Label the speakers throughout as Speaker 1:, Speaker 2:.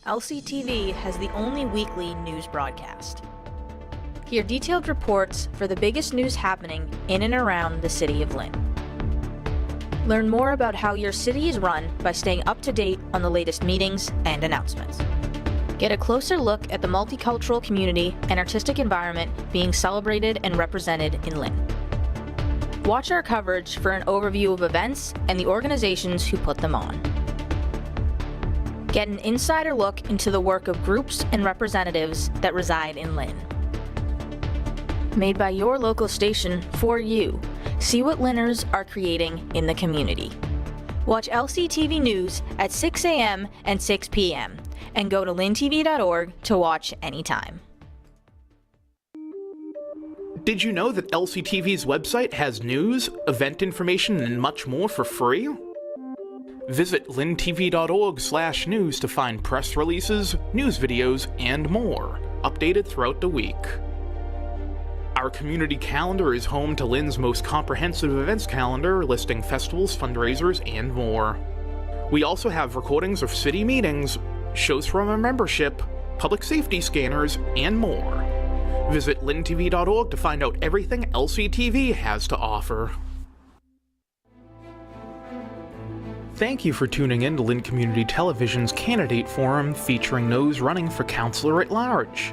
Speaker 1: LCTV has the only weekly news broadcast. Hear detailed reports for the biggest news happening in and around the City of Lynn. Learn more about how your city is run by staying up to date on the latest meetings and announcements. Get a closer look at the multicultural community and artistic environment being celebrated and represented in Lynn. Watch our coverage for an overview of events and the organizations who put them on. Get an insider look into the work of groups and representatives that reside in Lynn. Made by your local station for you, see what Lynners are creating in the community. Watch LCTV News at 6 a.m. and 6 p.m. and go to linktr.ee to watch anytime.
Speaker 2: Did you know that LCTV's website has news, event information, and much more for free? Visit linntv.org/news to find press releases, news videos, and more, updated throughout the week. Our community calendar is home to Lynn's most comprehensive events calendar, listing festivals, fundraisers, and more. We also have recordings of city meetings, shows from our membership, public safety scanners, and more. Visit linntv.org to find out everything LCTV has to offer. Thank you for tuning in to Lynn Community Television's Candidate Forum featuring those running for Councilor At-Large.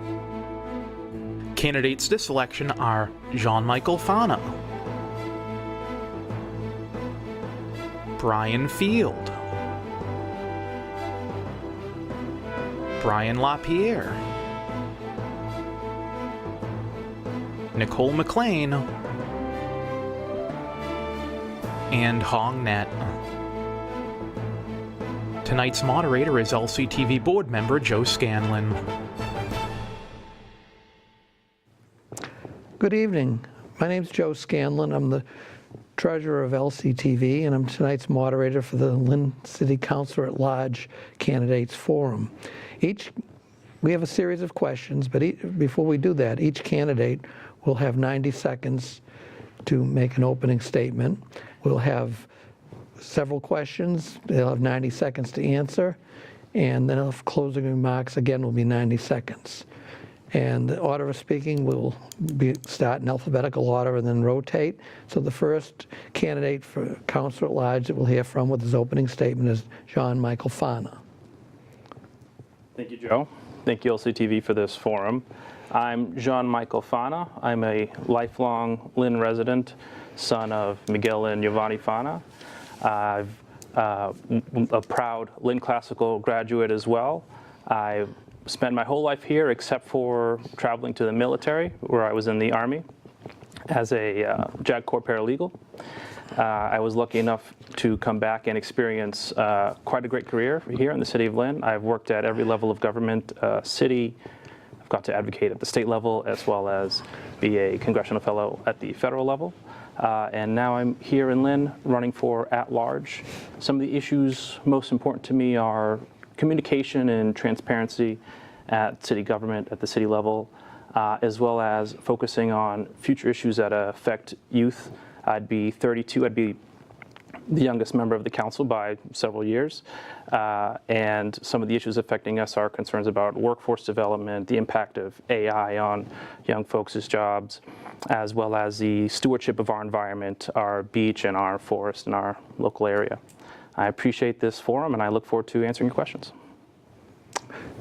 Speaker 2: Candidates this election are Jean-Michael Fana, Brian Field, Brian LaPierre, Nicole McLean, and Hong Net. Tonight's moderator is LCTV board member Joe Scanlon.
Speaker 3: Good evening. My name's Joe Scanlon. I'm the treasurer of LCTV, and I'm tonight's moderator for the Lynn City Councilor At-Large Candidates Forum. We have a series of questions, but before we do that, each candidate will have 90 seconds to make an opening statement. We'll have several questions. They'll have 90 seconds to answer, and then closing remarks again will be 90 seconds. And the order of speaking will start in alphabetical order and then rotate. So the first candidate for Councilor At-Large that we'll hear from with his opening statement is Jean-Michael Fana.
Speaker 4: Thank you, Joe. Thank you, LCTV, for this forum. I'm Jean-Michael Fana. I'm a lifelong Lynn resident, son of Miguel and Giovanni Fana. I'm a proud Lynn Classical graduate as well. I spent my whole life here except for traveling to the military, where I was in the Army as a JAG Corps paralegal. I was lucky enough to come back and experience quite a great career here in the City of Lynn. I've worked at every level of government, city. I've got to advocate at the state level as well as be a congressional fellow at the federal level. And now I'm here in Lynn running for At-Large. Some of the issues most important to me are communication and transparency at city government, at the city level, as well as focusing on future issues that affect youth. I'd be 32, I'd be the youngest member of the council by several years, and some of the issues affecting us are concerns about workforce development, the impact of AI on young folks' jobs, as well as the stewardship of our environment, our beach and our forest in our local area. I appreciate this forum, and I look forward to answering your questions.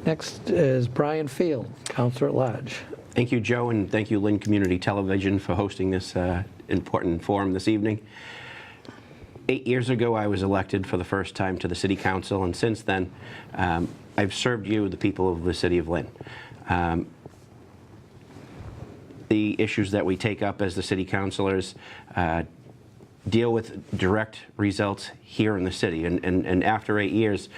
Speaker 3: Next is Brian Field, Councilor At-Large.
Speaker 5: Thank you, Joe, and thank you, Lynn Community Television, for hosting this important forum this evening. 8 years ago, I was elected for the first time to the City Council, and since then, I've served you, the people of the City of Lynn. The issues that we take up as the City Councilors deal with direct results here in the city. And after 8 years,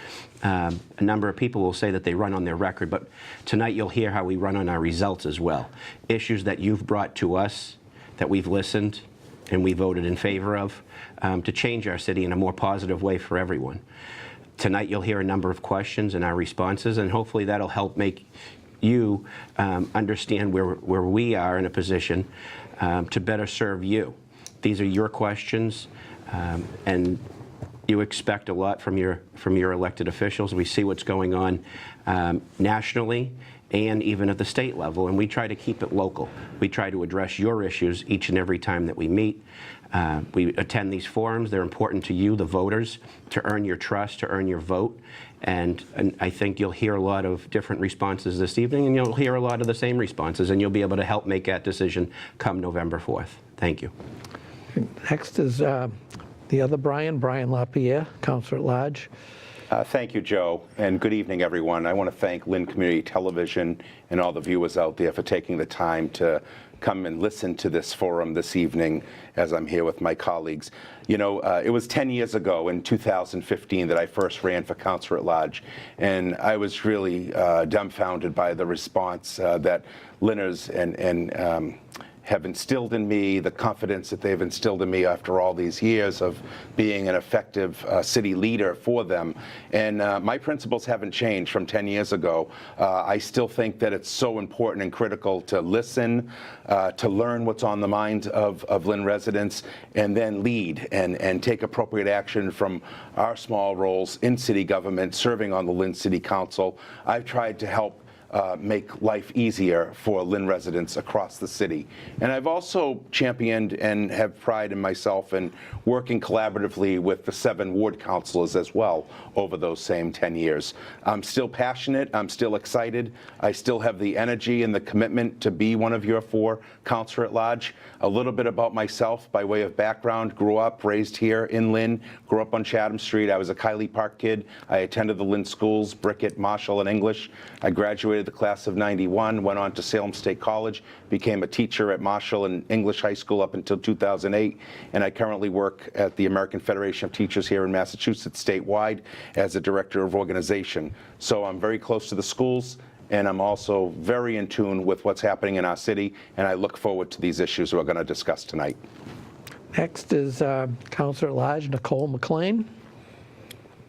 Speaker 5: a number of people will say that they run on their record, but tonight you'll hear how we run on our results as well. Issues that you've brought to us, that we've listened and we voted in favor of, to change our city in a more positive way for everyone. Tonight you'll hear a number of questions and our responses, and hopefully that'll help make you understand where we are in a position to better serve you. These are your questions, and you expect a lot from your elected officials. We see what's going on nationally and even at the state level, and we try to keep it local. We try to address your issues each and every time that we meet. We attend these forums. They're important to you, the voters, to earn your trust, to earn your vote. And I think you'll hear a lot of different responses this evening, and you'll hear a lot of the same responses, and you'll be able to help make that decision come November 4th. Thank you.
Speaker 3: Next is the other Brian LaPierre, Councilor At-Large.
Speaker 6: Thank you, Joe, and good evening, everyone. I want to thank Lynn Community Television and all the viewers out there for taking the time to come and listen to this forum this evening as I'm here with my colleagues. You know, it was 10 years ago in 2015 that I first ran for Councilor At-Large, and I was really dumbfounded by the response that Lynners and have instilled in me, the confidence that they've instilled in me after all these years of being an effective city leader for them. And my principles haven't changed from 10 years ago. I still think that it's so important and critical to listen, to learn what's on the minds of Lynn residents, and then lead and take appropriate action from our small roles in city government, serving on the Lynn City Council. I've tried to help make life easier for Lynn residents across the city. And I've also championed and have pride in myself in working collaboratively with the 7 ward councilors as well over those same 10 years. I'm still passionate, I'm still excited, I still have the energy and the commitment to be one of your 4 Councilor At-Large. A little bit about myself by way of background: grew up, raised here in Lynn, grew up on Chatham Street. I was a Kiley Park kid. I attended the Lynn schools, Brickett, Marshall, and English. I graduated the class of 91, went on to Salem State College, became a teacher at Marshall and English High School up until 2008, and I currently work at the American Federation of Teachers here in Massachusetts statewide as a director of organization. So I'm very close to the schools, and I'm also very in tune with what's happening in our city, and I look forward to these issues we're going to discuss tonight.
Speaker 3: Next is Councilor At-Large, Nicole McLean.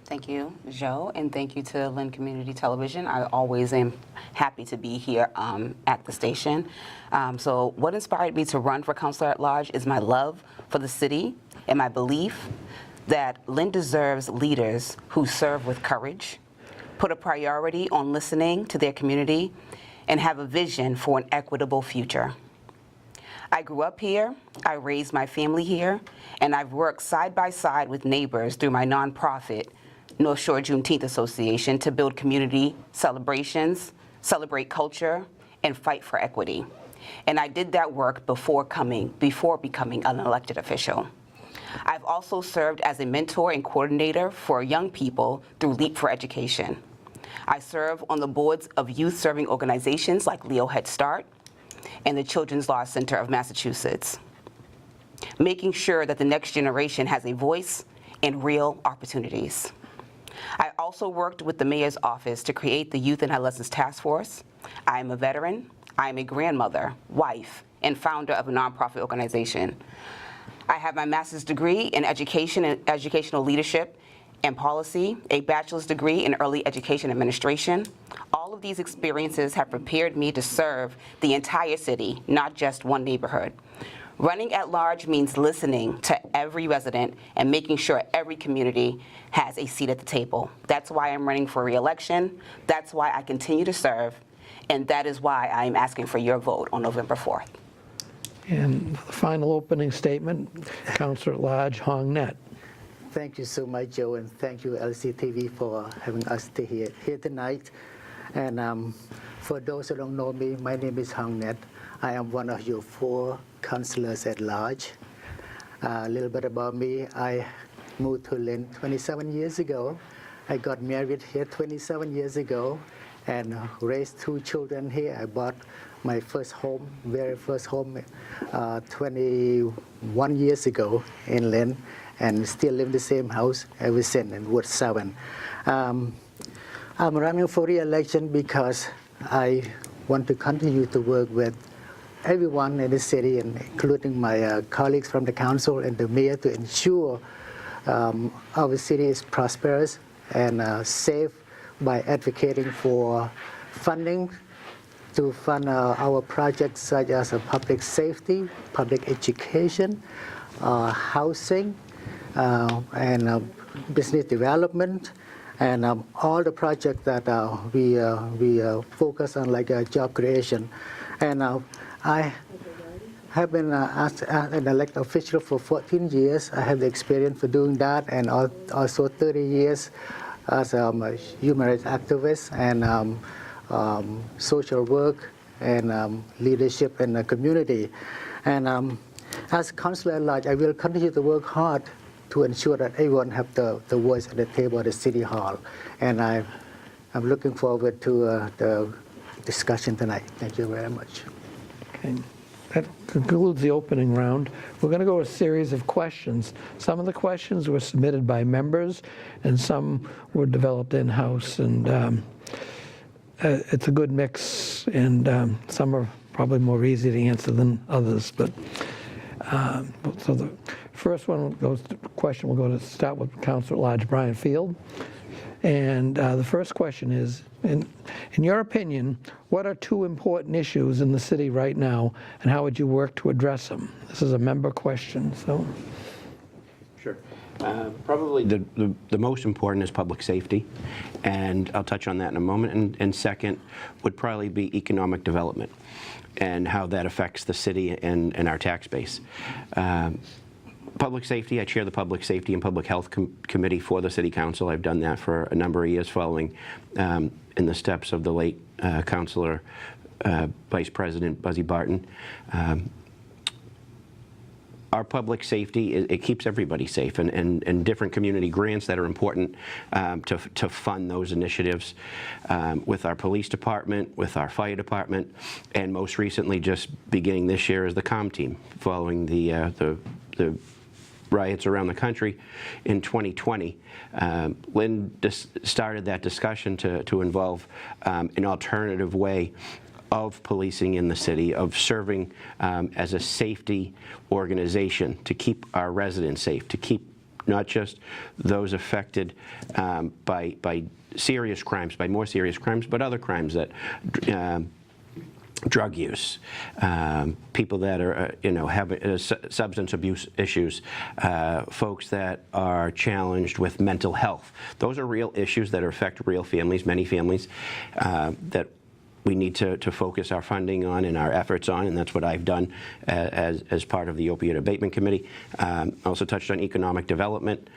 Speaker 7: Thank you, Joe, and thank you to Lynn Community Television. I always am happy to be here at the station. So what inspired me to run for Councilor At-Large is my love for the city and my belief that Lynn deserves leaders who serve with courage, put a priority on listening to their community, and have a vision for an equitable future. I grew up here, I raised my family here, and I've worked side by side with neighbors through my nonprofit, North Shore Juneteenth Association, to build community celebrations, celebrate culture, and fight for equity. And I did that work before becoming an elected official. I've also served as a mentor and coordinator for young people through Leap for Education. I serve on the boards of youth-serving organizations like Leo Head Start and the Children's Law Center of Massachusetts, making sure that the next generation has a voice and real opportunities. I also worked with the mayor's office to create the Youth and Adolescents Task Force. I am a veteran, I am a grandmother, wife, and founder of a nonprofit organization. I have my master's degree in education and educational leadership and policy, a bachelor's degree in early education administration. All of these experiences have prepared me to serve the entire city, not just one neighborhood. Running at large means listening to every resident and making sure every community has a seat at the table. That's why I'm running for re-election. That's why I continue to serve. And that is why I'm asking for your vote on November 4th.
Speaker 3: And the final opening statement, Councilor At-Large, Hong Net.
Speaker 8: Thank you so much, Joe, and thank you, LCTV, for having us here tonight. And for those who don't know me, my name is Hong Net. I am one of your 4 councilors at large. A little bit about me. I moved to Lynn 27 years ago. I got married here 27 years ago and raised 2 children here. I bought my first home, very first home, 21 years ago in Lynn, and still live in the same house ever since in Ward 7. I'm running for re-election because I want to continue to work with everyone in the city, and including my colleagues from the council and the mayor, to ensure our city is prosperous and safe by advocating for funding to fund our projects such as public safety, public education, housing, and business development, and all the projects that we focus on, like job creation. And I have been as an elected official for 14 years. I have the experience for doing that, and also 30 years as a human rights activist and social work and leadership in the community. And as Councilor At-Large, I will continue to work hard to ensure that everyone have the voice at the table at the City Hall. And I'm looking forward to the discussion tonight. Thank you very much.
Speaker 3: Okay. That concludes the opening round. We're going to go a series of questions. Some of the questions were submitted by members, and some were developed in-house. And it's a good mix, and some are probably more easy to answer than others. But so the first question will start with Councilor At-Large Brian Field. And the first question is, in your opinion, what are two important issues in the city right now, and how would you work to address them? This is a member question, so.
Speaker 5: Sure. Probably the most important is public safety, and I'll touch on that in a moment. And second would probably be economic development and how that affects the city and our tax base. Public safety, I chair the Public Safety and Public Health Committee for the City Council. I've done that for a number of years following in the steps of the late Councilor Vice President Buzzy Barton. Our public safety, it keeps everybody safe, and different community grants that are important to fund those initiatives with our police department, with our fire department, and most recently, just beginning this year, is the COM team, following the riots around the country in 2020. Lynn started that discussion to involve an alternative way of policing in the city, of serving as a safety organization to keep our residents safe, to keep not just those affected by serious crimes, by more serious crimes, but other crimes that drug use, people that are, have substance abuse issues, folks that are challenged with mental health. Those are real issues that affect real families, many families, that we need to focus our funding on and our efforts on, and that's what I've done as part of the Opioid Abatement Committee. Also touched on economic development,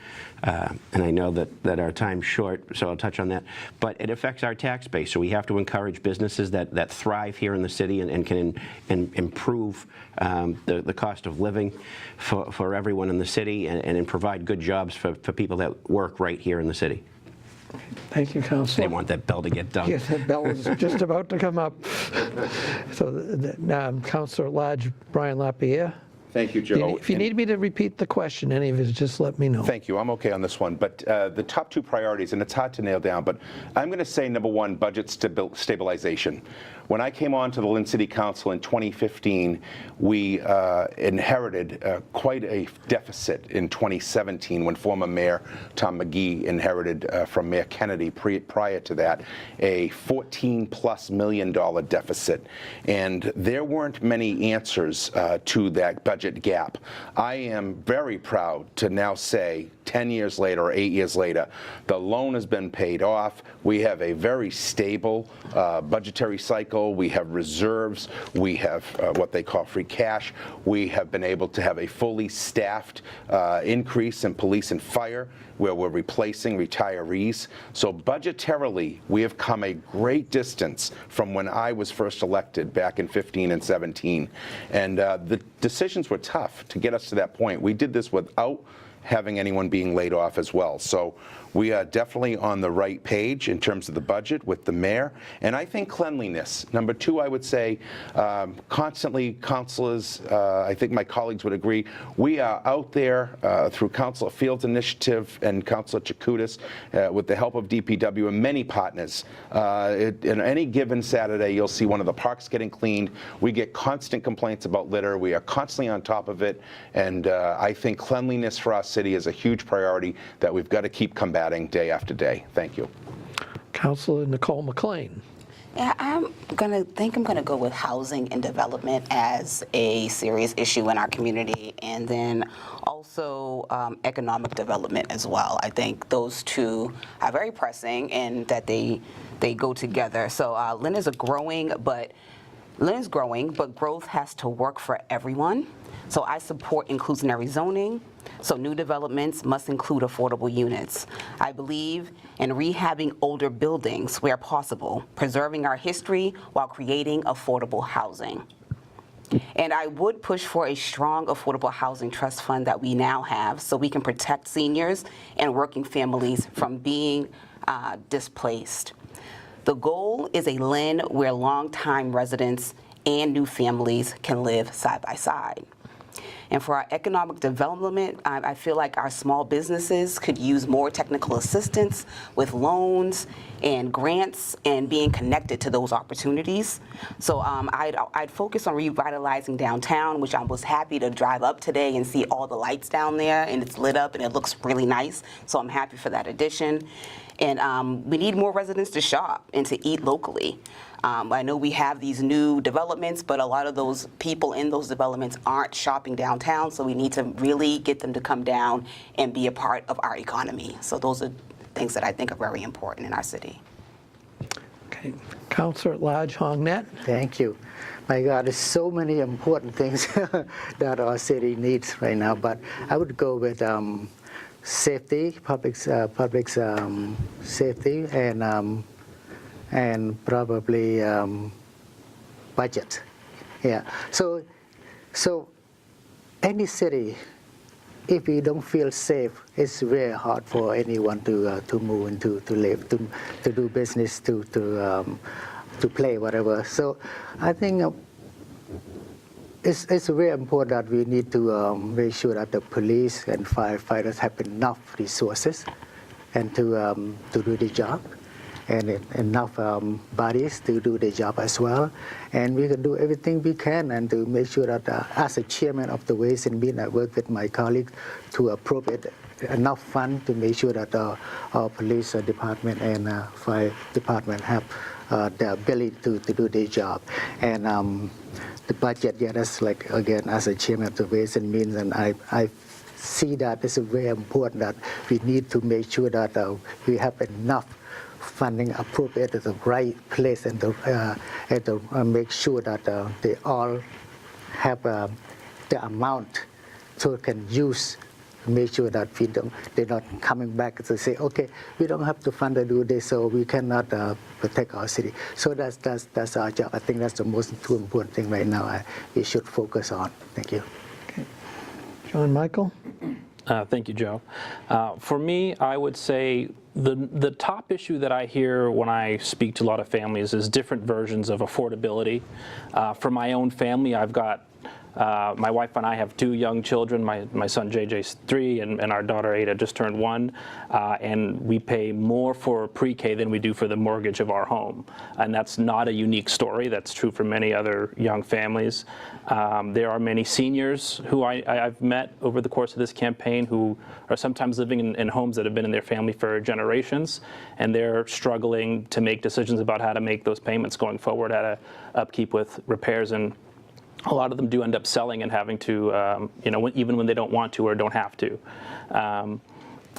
Speaker 5: and I know that our time's short, so I'll touch on that. But it affects our tax base, so we have to encourage businesses that thrive here in the city and can improve the cost of living for everyone in the city and provide good jobs for people that work right here in the city.
Speaker 3: Thank you, Councilor.
Speaker 5: They want that bell to get done.
Speaker 3: Yes, that bell is just about to come up. So, Councilor At-Large Brian Lapierre.
Speaker 6: Thank you, Joe.
Speaker 3: If you need me to repeat the question, any of it, just let me know.
Speaker 6: Thank you. I'm okay on this one. But the top two priorities, and it's hard to nail down, but I'm going to say, number one, budget stabilization. When I came on to the Lynn City Council in 2015, we inherited quite a deficit in 2017 when former Mayor Tom McGee inherited from Mayor Kennedy prior to that a $14+ million deficit. And there weren't many answers to that budget gap. I am very proud to now say 10 years later or 8 years later, the loan has been paid off. We have a very stable budgetary cycle. We have reserves. We have what they call free cash. We have been able to have a fully staffed increase in police and fire, where we're replacing retirees. So budgetarily, we have come a great distance from when I was first elected back in 15 and 17. And the decisions were tough to get us to that point. We did this without having anyone being laid off as well. So we are definitely on the right page in terms of the budget with the mayor. And I think cleanliness. Number two, I would say constantly, councilors, I think my colleagues would agree, we are out there through Councilor Field's initiative and Councilor Chakutis with the help of DPW and many partners. In any given Saturday, you'll see one of the parks getting cleaned. We get constant complaints about litter. We are constantly on top of it. And I think cleanliness for our city is a huge priority that we've got to keep combating day after day. Thank you.
Speaker 3: Councilor Nicole McLean.
Speaker 7: Yeah, I'm gonna go with housing and development as a serious issue in our community, and then also economic development as well. I think those two are very pressing, and that they go together. So Lynn is growing, but growth has to work for everyone. So I support inclusionary zoning. So new developments must include affordable units. I believe in rehabbing older buildings where possible, preserving our history while creating affordable housing. And I would push for a strong affordable housing trust fund that we now have so we can protect seniors and working families from being displaced. The goal is a Lynn where longtime residents and new families can live side by side. And for our economic development, I feel like our small businesses could use more technical assistance with loans and grants and being connected to those opportunities. So I'd focus on revitalizing downtown, which I was happy to drive up today and see all the lights down there, and it's lit up and it looks really nice. So I'm happy for that addition. And we need more residents to shop and to eat locally. I know we have these new developments, but a lot of those people in those developments aren't shopping downtown, so we need to really get them to come down and be a part of our economy. So those are things that I think are very important in our city.
Speaker 3: Okay. Councilor At-Large, Hong Net.
Speaker 8: Thank you. My God, there's so many important things that our city needs right now, but I would go with safety, public safety, and probably budget. Yeah. So any city, if we don't feel safe, it's very hard for anyone to move and to live, to do business, to play, whatever. So I think it's very important that we need to make sure that the police and firefighters have enough resources and to do the job, and enough bodies to do the job as well. And we can do everything we can and to make sure that as a chairman of the Ways and Means, I work with my colleagues to appropriate enough fund to make sure that our police department and fire department have the ability to do their job. And the budget, yeah, that's like, again, as a chairman of the Ways and Means, and I see that it's very important that we need to make sure that we have enough funding appropriate at the right place and to make sure that they all have the amount so it can use, make sure that they're not coming back to say, okay, we don't have the fund to do this, so we cannot protect our city. So that's our job. I think that's the most important thing right now we should focus on. Thank you.
Speaker 3: Okay. John Michael.
Speaker 4: Thank you, Joe. For me, I would say the top issue that I hear when I speak to a lot of families is different versions of affordability. For my own family, I've got my wife and I have 2 young children. My son JJ's 3 and our daughter Ada just turned 1, and we pay more for pre-K than we do for the mortgage of our home. And that's not a unique story. That's true for many other young families. There are many seniors who I've met over the course of this campaign who are sometimes living in homes that have been in their family for generations, and they're struggling to make decisions about how to make those payments going forward, how to upkeep with repairs, and a lot of them do end up selling and having to, even when they don't want to or don't have to.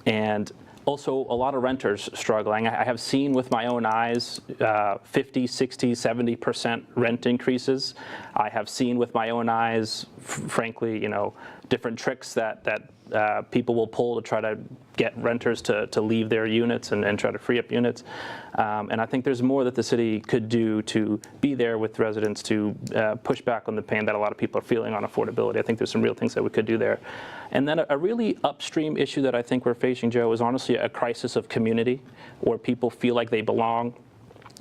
Speaker 4: And also a lot of renters struggling. I have seen with my own eyes 50, 60, 70% rent increases. I have seen with my own eyes, frankly, different tricks that people will pull to try to get renters to leave their units and try to free up units. And I think there's more that the city could do to be there with residents to push back on the pain that a lot of people are feeling on affordability. I think there's some real things that we could do there. And then a really upstream issue that I think we're facing, Joe, is honestly a crisis of community, where people feel like they belong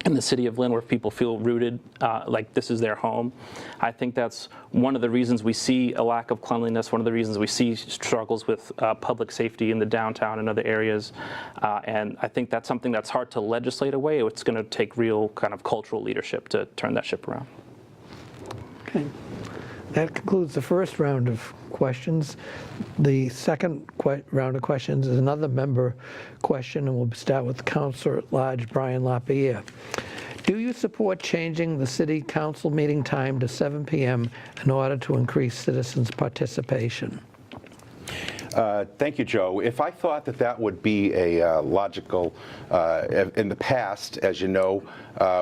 Speaker 4: in the city of Lynn, where people feel rooted, like this is their home. I think that's one of the reasons we see a lack of cleanliness, one of the reasons we see struggles with public safety in the downtown and other areas. And I think that's something that's hard to legislate away. It's going to take real kind of cultural leadership to turn that ship around.
Speaker 3: Okay. That concludes the first round of questions. The second round of questions is another member question, and we'll start with Councilor At-Large Brian LaPierre. Do you support changing the city council meeting time to 7 p.m. in order to increase citizens' participation?
Speaker 6: Thank you, Joe. If I thought that that would be a logical, in the past, as you know,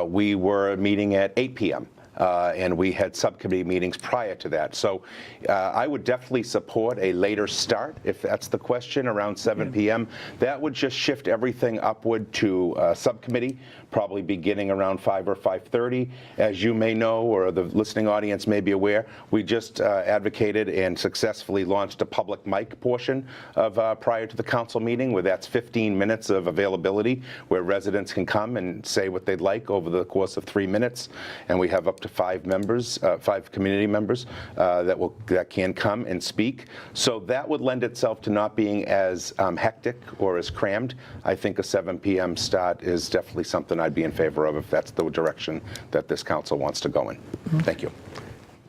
Speaker 6: we were meeting at 8 p.m. And we had subcommittee meetings prior to that. So I would definitely support a later start, if that's the question, around 7 p.m. That would just shift everything upward to subcommittee, probably beginning around 5 or 5:30. As you may know, or the listening audience may be aware, we just advocated and successfully launched a public mic portion of prior to the council meeting, where that's 15 minutes of availability, where residents can come and say what they'd like over the course of 3 minutes. And we have up to 5 members, 5 community members that can come and speak. So that would lend itself to not being as hectic or as crammed. I think a 7 p.m. start is definitely something I'd be in favor of if that's the direction that this council wants to go in. Thank you.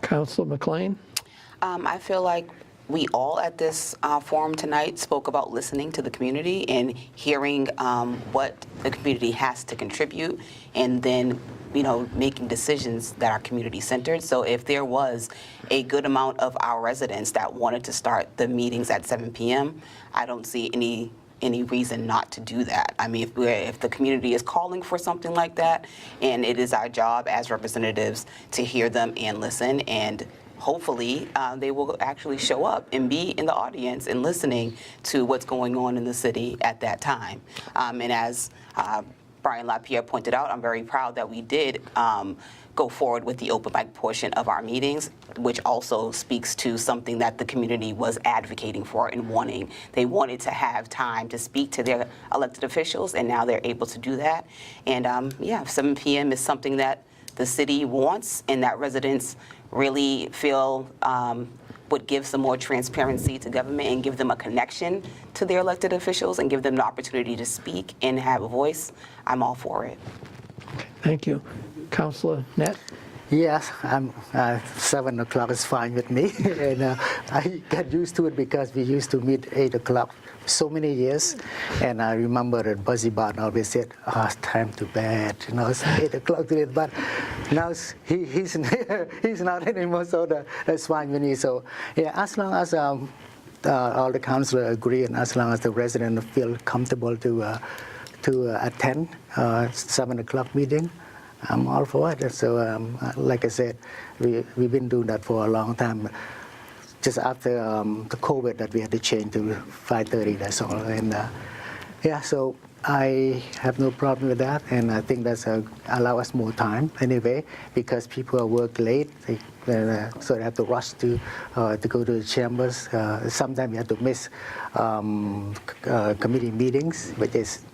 Speaker 3: Councilor McLean?
Speaker 7: I feel like we all at this forum tonight spoke about listening to the community and hearing what the community has to contribute, and then making decisions that are community-centered. So if there was a good amount of our residents that wanted to start the meetings at 7 p.m., I don't see any reason not to do that. I mean, if the community is calling for something like that, and it is our job as representatives to hear them and listen, and hopefully they will actually show up and be in the audience and listening to what's going on in the city at that time. And as Brian LaPierre pointed out, I'm very proud that we did go forward with the open mic portion of our meetings, which also speaks to something that the community was advocating for and wanting. They wanted to have time to speak to their elected officials, and now they're able to do that. And 7 p.m. is something that the city wants and that residents really feel would give some more transparency to government and give them a connection to their elected officials and give them the opportunity to speak and have a voice. I'm all for it.
Speaker 3: Thank you. Councilor Net?
Speaker 8: Yes, 7 o'clock is fine with me. And I got used to it because we used to meet 8 o'clock so many years. And I remember that Buzzy Barton always said, it's time to bed. It's 8 o'clock to bed. But now he's not anymore, so that's fine with me. So yeah, as long as all the councilors agree and as long as the residents feel comfortable to attend 7 o'clock meeting, I'm all for it. So like I said, we've been doing that for a long time. Just after the COVID that we had to change to 5:30, that's all. And so I have no problem with that, and I think that's allow us more time anyway, because people work late, so they have to rush to go to the chambers. Sometimes you have to miss committee meetings, which is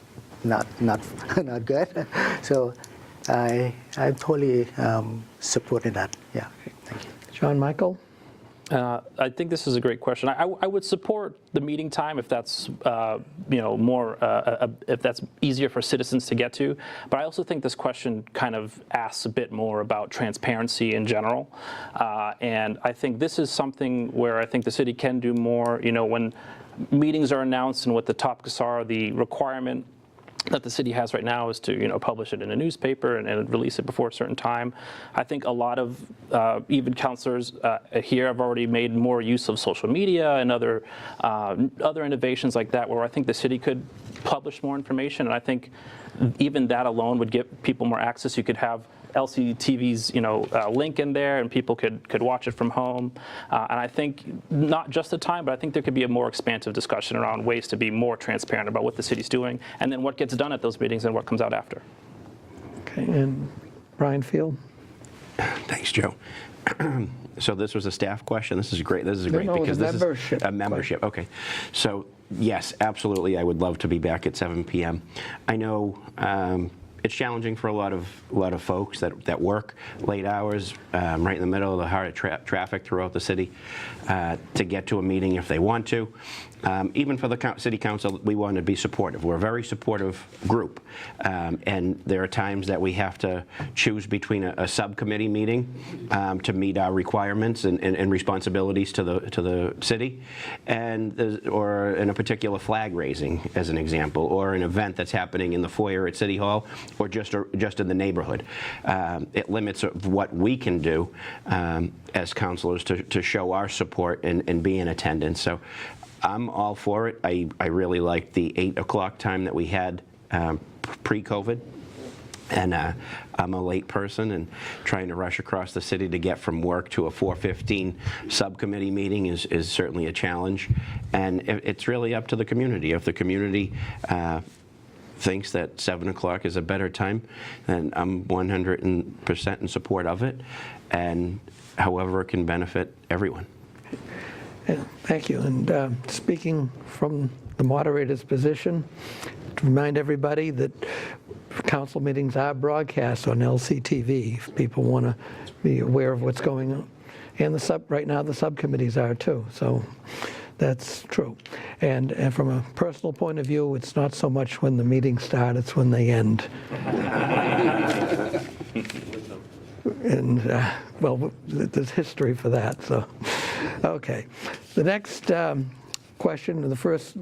Speaker 8: not good. So I'm totally supporting that. Yeah, thank you.
Speaker 3: John Michael?
Speaker 4: I think this is a great question. I would support the meeting time if that's more if that's easier for citizens to get to. But I also think this question kind of asks a bit more about transparency in general, and I think this is something where I think the city can do more. When meetings are announced and what the topics are, the requirement that the city has right now is to publish it in a newspaper and release it before a certain time. I think a lot of even councilors here have already made more use of social media and other innovations like that, where I think the city could publish more information, and I think even that alone would give people more access. You could have LCTV's link in there, and people could watch it from home. And I think not just the time, but I think there could be a more expansive discussion around ways to be more transparent about what the city's doing, and then what gets done at those meetings and what comes out after.
Speaker 3: Okay, and Brian Field?
Speaker 5: Thanks, Joe. So this was a staff question. This is great. This is great because this is a membership. Okay. So yes, absolutely. I would love to be back at 7 p.m. I know it's challenging for a lot of folks that work late hours, right in the middle of the heart of traffic throughout the city, to get to a meeting if they want to. even for the city council, we want to be supportive. We're a very supportive group, and there are times that we have to choose between a subcommittee meeting to meet our requirements and responsibilities to the city, or in a particular flag raising, as an example, or an event that's happening in the foyer at City Hall, or just in the neighborhood. It limits what we can do as councilors to show our support and be in attendance. So I'm all for it. I really like the 8 o'clock time that we had pre-COVID. And I'm a late person, and trying to rush across the city to get from work to a 4:15 subcommittee meeting is certainly a challenge. And it's really up to the community. If the community thinks that 7 o'clock is a better time, then I'm 100% in support of it, and however it can benefit everyone.
Speaker 3: Yeah, thank you. And speaking from the moderator's position, to remind everybody that council meetings are broadcast on LCTV if people want to be aware of what's going on. And right now the subcommittees are too, so that's true. And from a personal point of view, it's not so much when the meetings start, it's when they end. And, well, there's history for that, so. Okay. The next question, the first,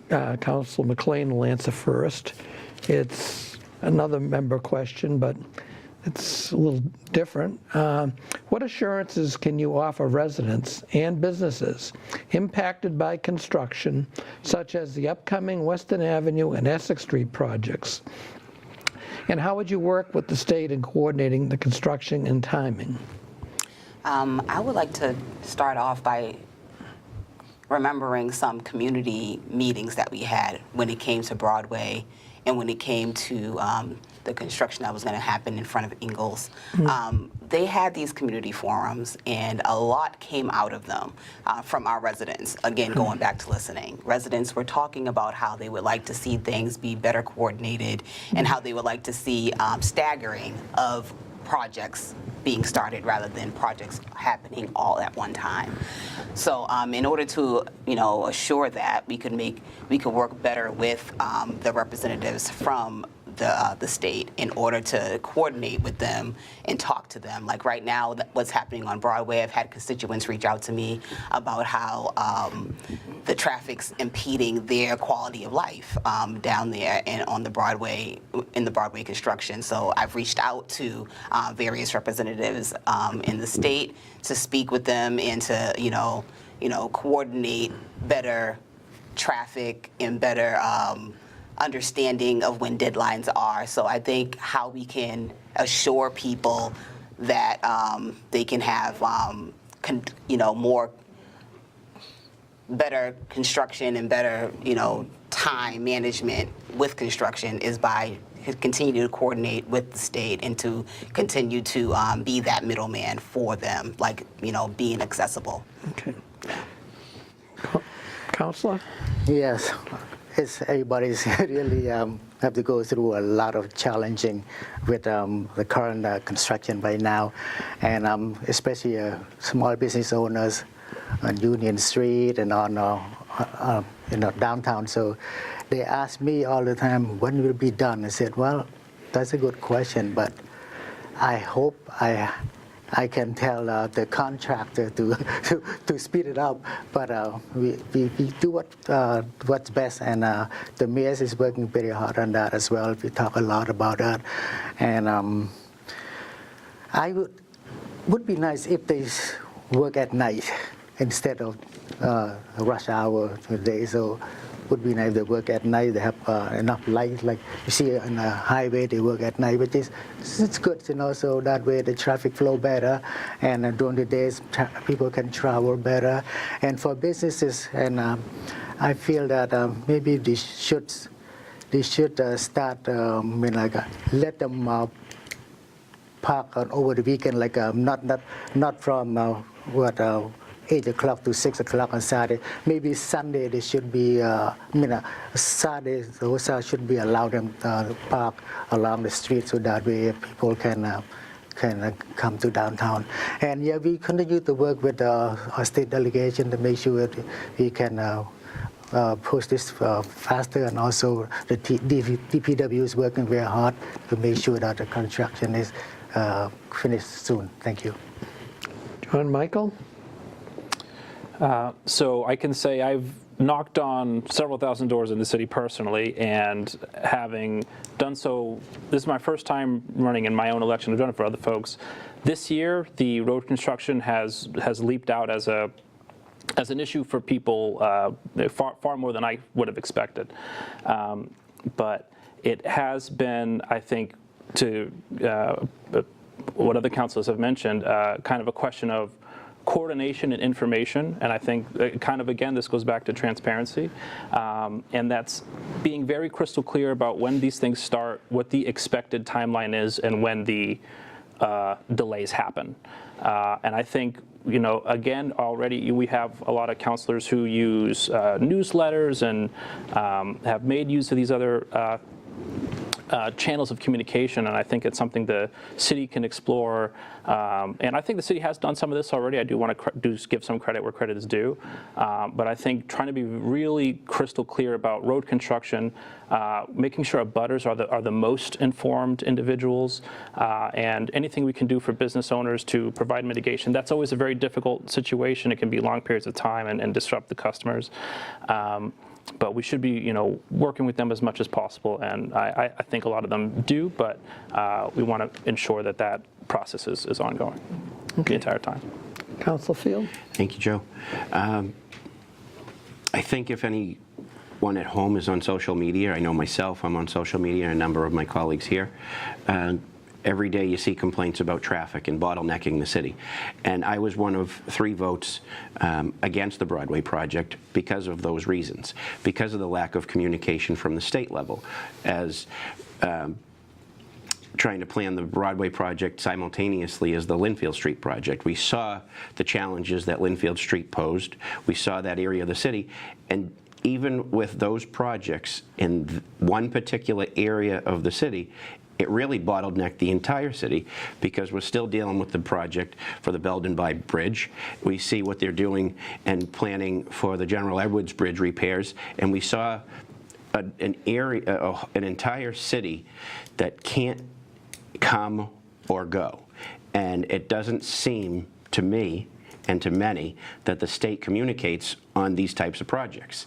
Speaker 3: Councilor McLean will answer first. It's another member question, but it's a little different. What assurances can you offer residents and businesses impacted by construction, such as the upcoming Weston Avenue and Essex Street projects? And how would you work with the state in coordinating the construction and timing?
Speaker 7: I would like to start off by remembering some community meetings that we had when it came to Broadway and when it came to the construction that was going to happen in front of Ingalls. They had these community forums, and a lot came out of them from our residents. Again, going back to listening. Residents were talking about how they would like to see things be better coordinated and how they would like to see staggering of projects being started rather than projects happening all at one time. So in order to assure that we could work better with the representatives from the state in order to coordinate with them and talk to them. Like right now, what's happening on Broadway, I've had constituents reach out to me about how the traffic's impeding their quality of life down there and on the Broadway, in the Broadway construction. So I've reached out to various representatives in the state to speak with them and to coordinate better traffic and better understanding of when deadlines are. So I think how we can assure people that they can have more better construction and better time management with construction is by continue to coordinate with the state and to continue to be that middleman for them, like being accessible.
Speaker 3: Okay. Councilor?
Speaker 8: Yes. Everybody's really have to go through a lot of challenging with the current construction right now, and especially small business owners on Union Street and on downtown. So they ask me all the time, when will it be done? I said, well, that's a good question, but I hope I can tell the contractor to speed it up, but we do what's best, and the mayor is working very hard on that as well. We talk a lot about that, and I would be nice if they work at night instead of rush hour today. So would be nice if they work at night. They have enough light, like you see on the highway, they work at night, but it's good, so that way the traffic flow better, and during the days people can travel better. And for businesses, and I feel that maybe they should start let them park on over the weekend, like not from 8 o'clock to 6 o'clock on Saturday. Maybe Sunday they should be, Saturday those should be allowed them to park along the street, so that way people can come to downtown. And yeah, we continue to work with our state delegation to make sure that we can post this faster, and also the DPW is working very hard to make sure that the construction is finished soon. Thank you.
Speaker 3: John Michael?
Speaker 4: So I can say I've knocked on several thousand doors in the city personally, and having done so, this is my first time running in my own election. I've done it for other folks. This year, the road construction has leaped out as an issue for people far more than I would have expected. But it has been, I think, to what other councilors have mentioned, kind of a question of coordination and information, and I think kind of, again, this goes back to transparency, and that's being very crystal clear about when these things start, what the expected timeline is, and when the delays happen. And I think, again, already we have a lot of councilors who use newsletters and have made use of these other channels of communication, and I think it's something the city can explore. And I think the city has done some of this already. I do want to give some credit where credit is due. But I think trying to be really crystal clear about road construction, making sure abutters are the most informed individuals, and anything we can do for business owners to provide mitigation. That's always a very difficult situation. It can be long periods of time and disrupt the customers. But we should be, working with them as much as possible, and I think a lot of them do, but we want to ensure that process is ongoing the entire time.
Speaker 3: Councilor Field?
Speaker 5: Thank you, Joe. I think if anyone at home is on social media, I know myself, I'm on social media, and a number of my colleagues here, every day you see complaints about traffic and bottlenecking the city. And I was one of 3 votes against the Broadway project because of those reasons, because of the lack of communication from the state level, as trying to plan the Broadway project simultaneously as the Linfield Street project. We saw the challenges that Linfield Street posed. We saw that area of the city, and even with those projects in one particular area of the city, it really bottlenecked the entire city, because we're still dealing with the project for the Belden By Bridge. We see what they're doing and planning for the General Edwards Bridge repairs, and we saw an entire city that can't come or go. And it doesn't seem to me and to many that the state communicates on these types of projects.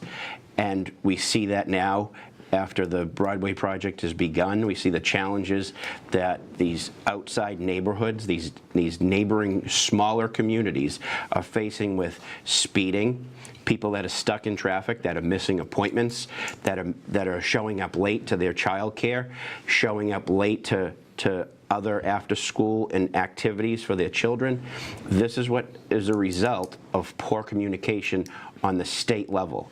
Speaker 5: And we see that now after the Broadway project has begun. We see the challenges that these outside neighborhoods, these neighboring smaller communities are facing with speeding, people that are stuck in traffic, that are missing appointments, that are showing up late to their child care, showing up late to other after-school and activities for their children. This is what is a result of poor communication on the state level.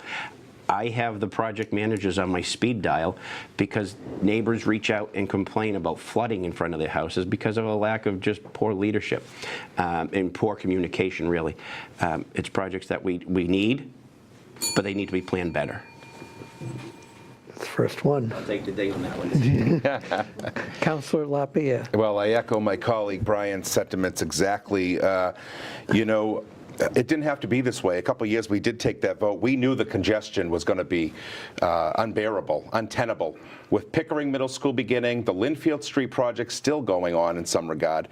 Speaker 5: I have the project managers on my speed dial because neighbors reach out and complain about flooding in front of their houses because of a lack of just poor leadership and poor communication, really. It's projects that we need, but they need to be planned better.
Speaker 3: That's the first one.
Speaker 5: I'll take the day on that one.
Speaker 3: Councilor Lapierre.
Speaker 6: Well, I echo my colleague Brian's sentiments exactly. It didn't have to be this way. A couple of years we did take that vote. We knew the congestion was going to be unbearable, untenable. With Pickering Middle School beginning, the Linfield Street project still going on in some regard,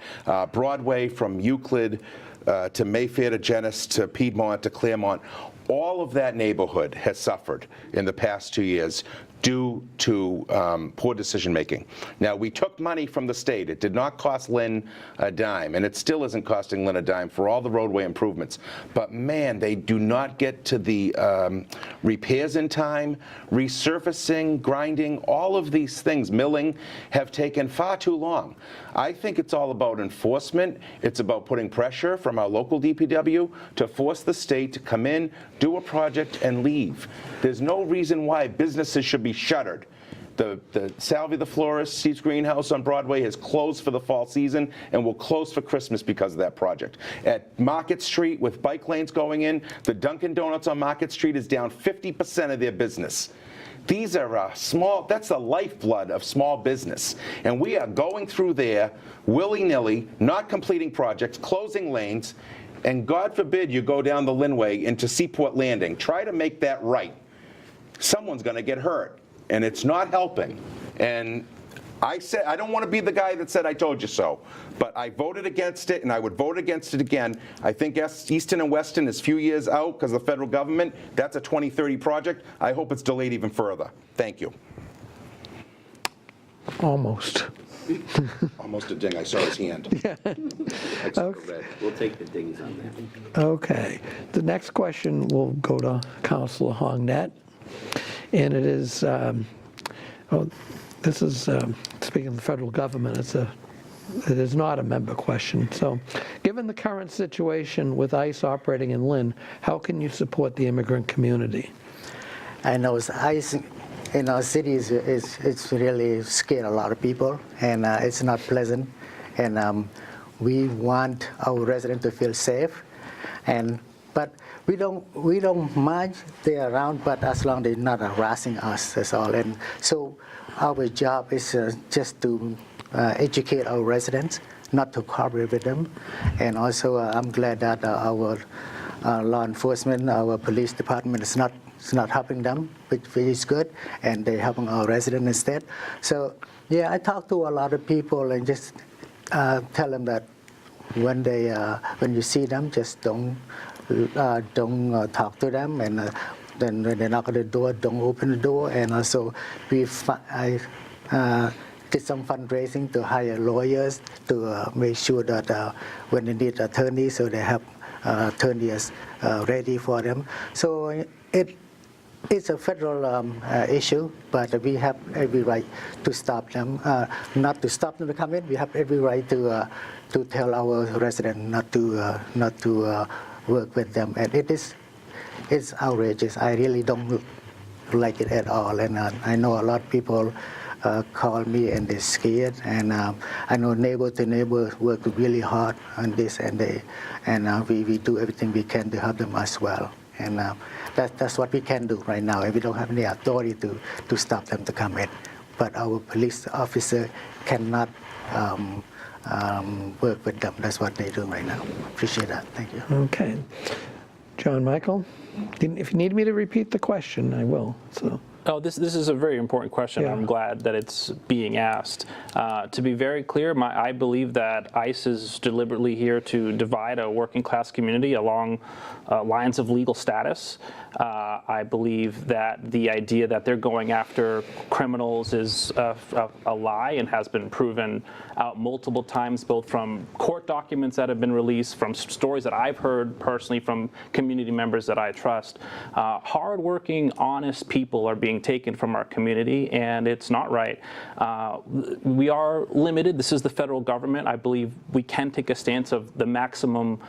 Speaker 6: Broadway from Euclid to Mayfair to Genesee to Piedmont to Claremont, all of that neighborhood has suffered in the past 2 years due to poor decision making. Now, we took money from the state. It did not cost Lynn a dime, and it still isn't costing Lynn a dime for all the roadway improvements. But man, they do not get to the repairs in time, resurfacing, grinding, all of these things, milling, have taken far too long. I think it's all about enforcement. It's about putting pressure from our local DPW to force the state to come in, do a project, and leave. There's no reason why businesses should be shuttered. The Salvia the Florist, Seats Greenhouse on Broadway has closed for the fall season and will close for Christmas because of that project. At Market Street, with bike lanes going in, the Dunkin' Donuts on Market Street is down 50% of their business. These are that's the lifeblood of small business. And we are going through there willy-nilly, not completing projects, closing lanes, and God forbid you go down the Lynnway into Seaport Landing. Try to make that right. someone's going to get hurt, and it's not helping. And I said, I don't want to be the guy that said I told you so, but I voted against it, and I would vote against it again. I think Easton and Weston is a few years out because of the federal government. That's a 2030 project. I hope it's delayed even further. Thank you.
Speaker 3: Almost.
Speaker 6: Almost a ding. I saw his hand.
Speaker 3: Okay.
Speaker 5: We'll take the dings on that.
Speaker 3: Okay. The next question will go to Councilor Hongnet, and it is, this is, speaking of the federal government, it is not a member question. So, given the current situation with ICE operating in Lynn, how can you support the immigrant community?
Speaker 8: I know ICE in our city it's really scared a lot of people, and it's not pleasant. And we want our residents to feel safe, but we don't mind they're around, but as long as they're not harassing us, that's all. And so our job is just to educate our residents, not to cooperate with them. And also, I'm glad that our law enforcement, our police department is not helping them, which is good, and they're helping our residents instead. So, yeah, I talk to a lot of people and just tell them that when you see them, just don't talk to them, and then when they knock on the door, don't open the door. And also, I did some fundraising to hire lawyers to make sure that when they need attorneys, so they have attorneys ready for them. So it's a federal issue, but we have every right to stop them. Not to stop them to come in. We have every right to tell our residents not to work with them, and it's outrageous. I really don't like it at all, and I know a lot of people call me and they're scared, and I know neighbor to neighbor work really hard on this, and we do everything we can to help them as well. And that's what we can do right now, and we don't have any authority to stop them to come in. But our police officer cannot work with them. That's what they're doing right now. Appreciate that. Thank you.
Speaker 3: Okay. John Michael, if you need me to repeat the question, I will. So.
Speaker 4: Oh, this is a very important question.
Speaker 3: Yeah.
Speaker 4: I'm glad that it's being asked. To be very clear, I believe that ICE is deliberately here to divide a working class community along lines of legal status. I believe that the idea that they're going after criminals is a lie and has been proven out multiple times, both from court documents that have been released, from stories that I've heard personally from community members that I trust. Hardworking, honest people are being taken from our community, and it's not right. We are limited. This is the federal government. I believe we can take a stance of the maximum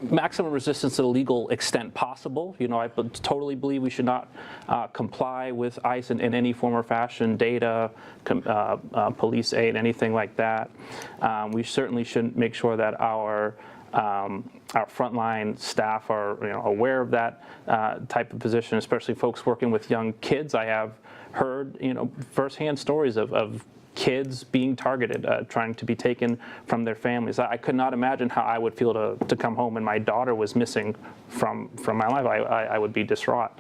Speaker 4: resistance to the legal extent possible. You know, I totally believe we should not comply with ICE in any form or fashion, data, police aid, anything like that. We certainly should make sure that our frontline staff are aware of that type of position, especially folks working with young kids. I have heard firsthand stories of kids being targeted, trying to be taken from their families. I could not imagine how I would feel to come home and my daughter was missing from my life. I would be distraught.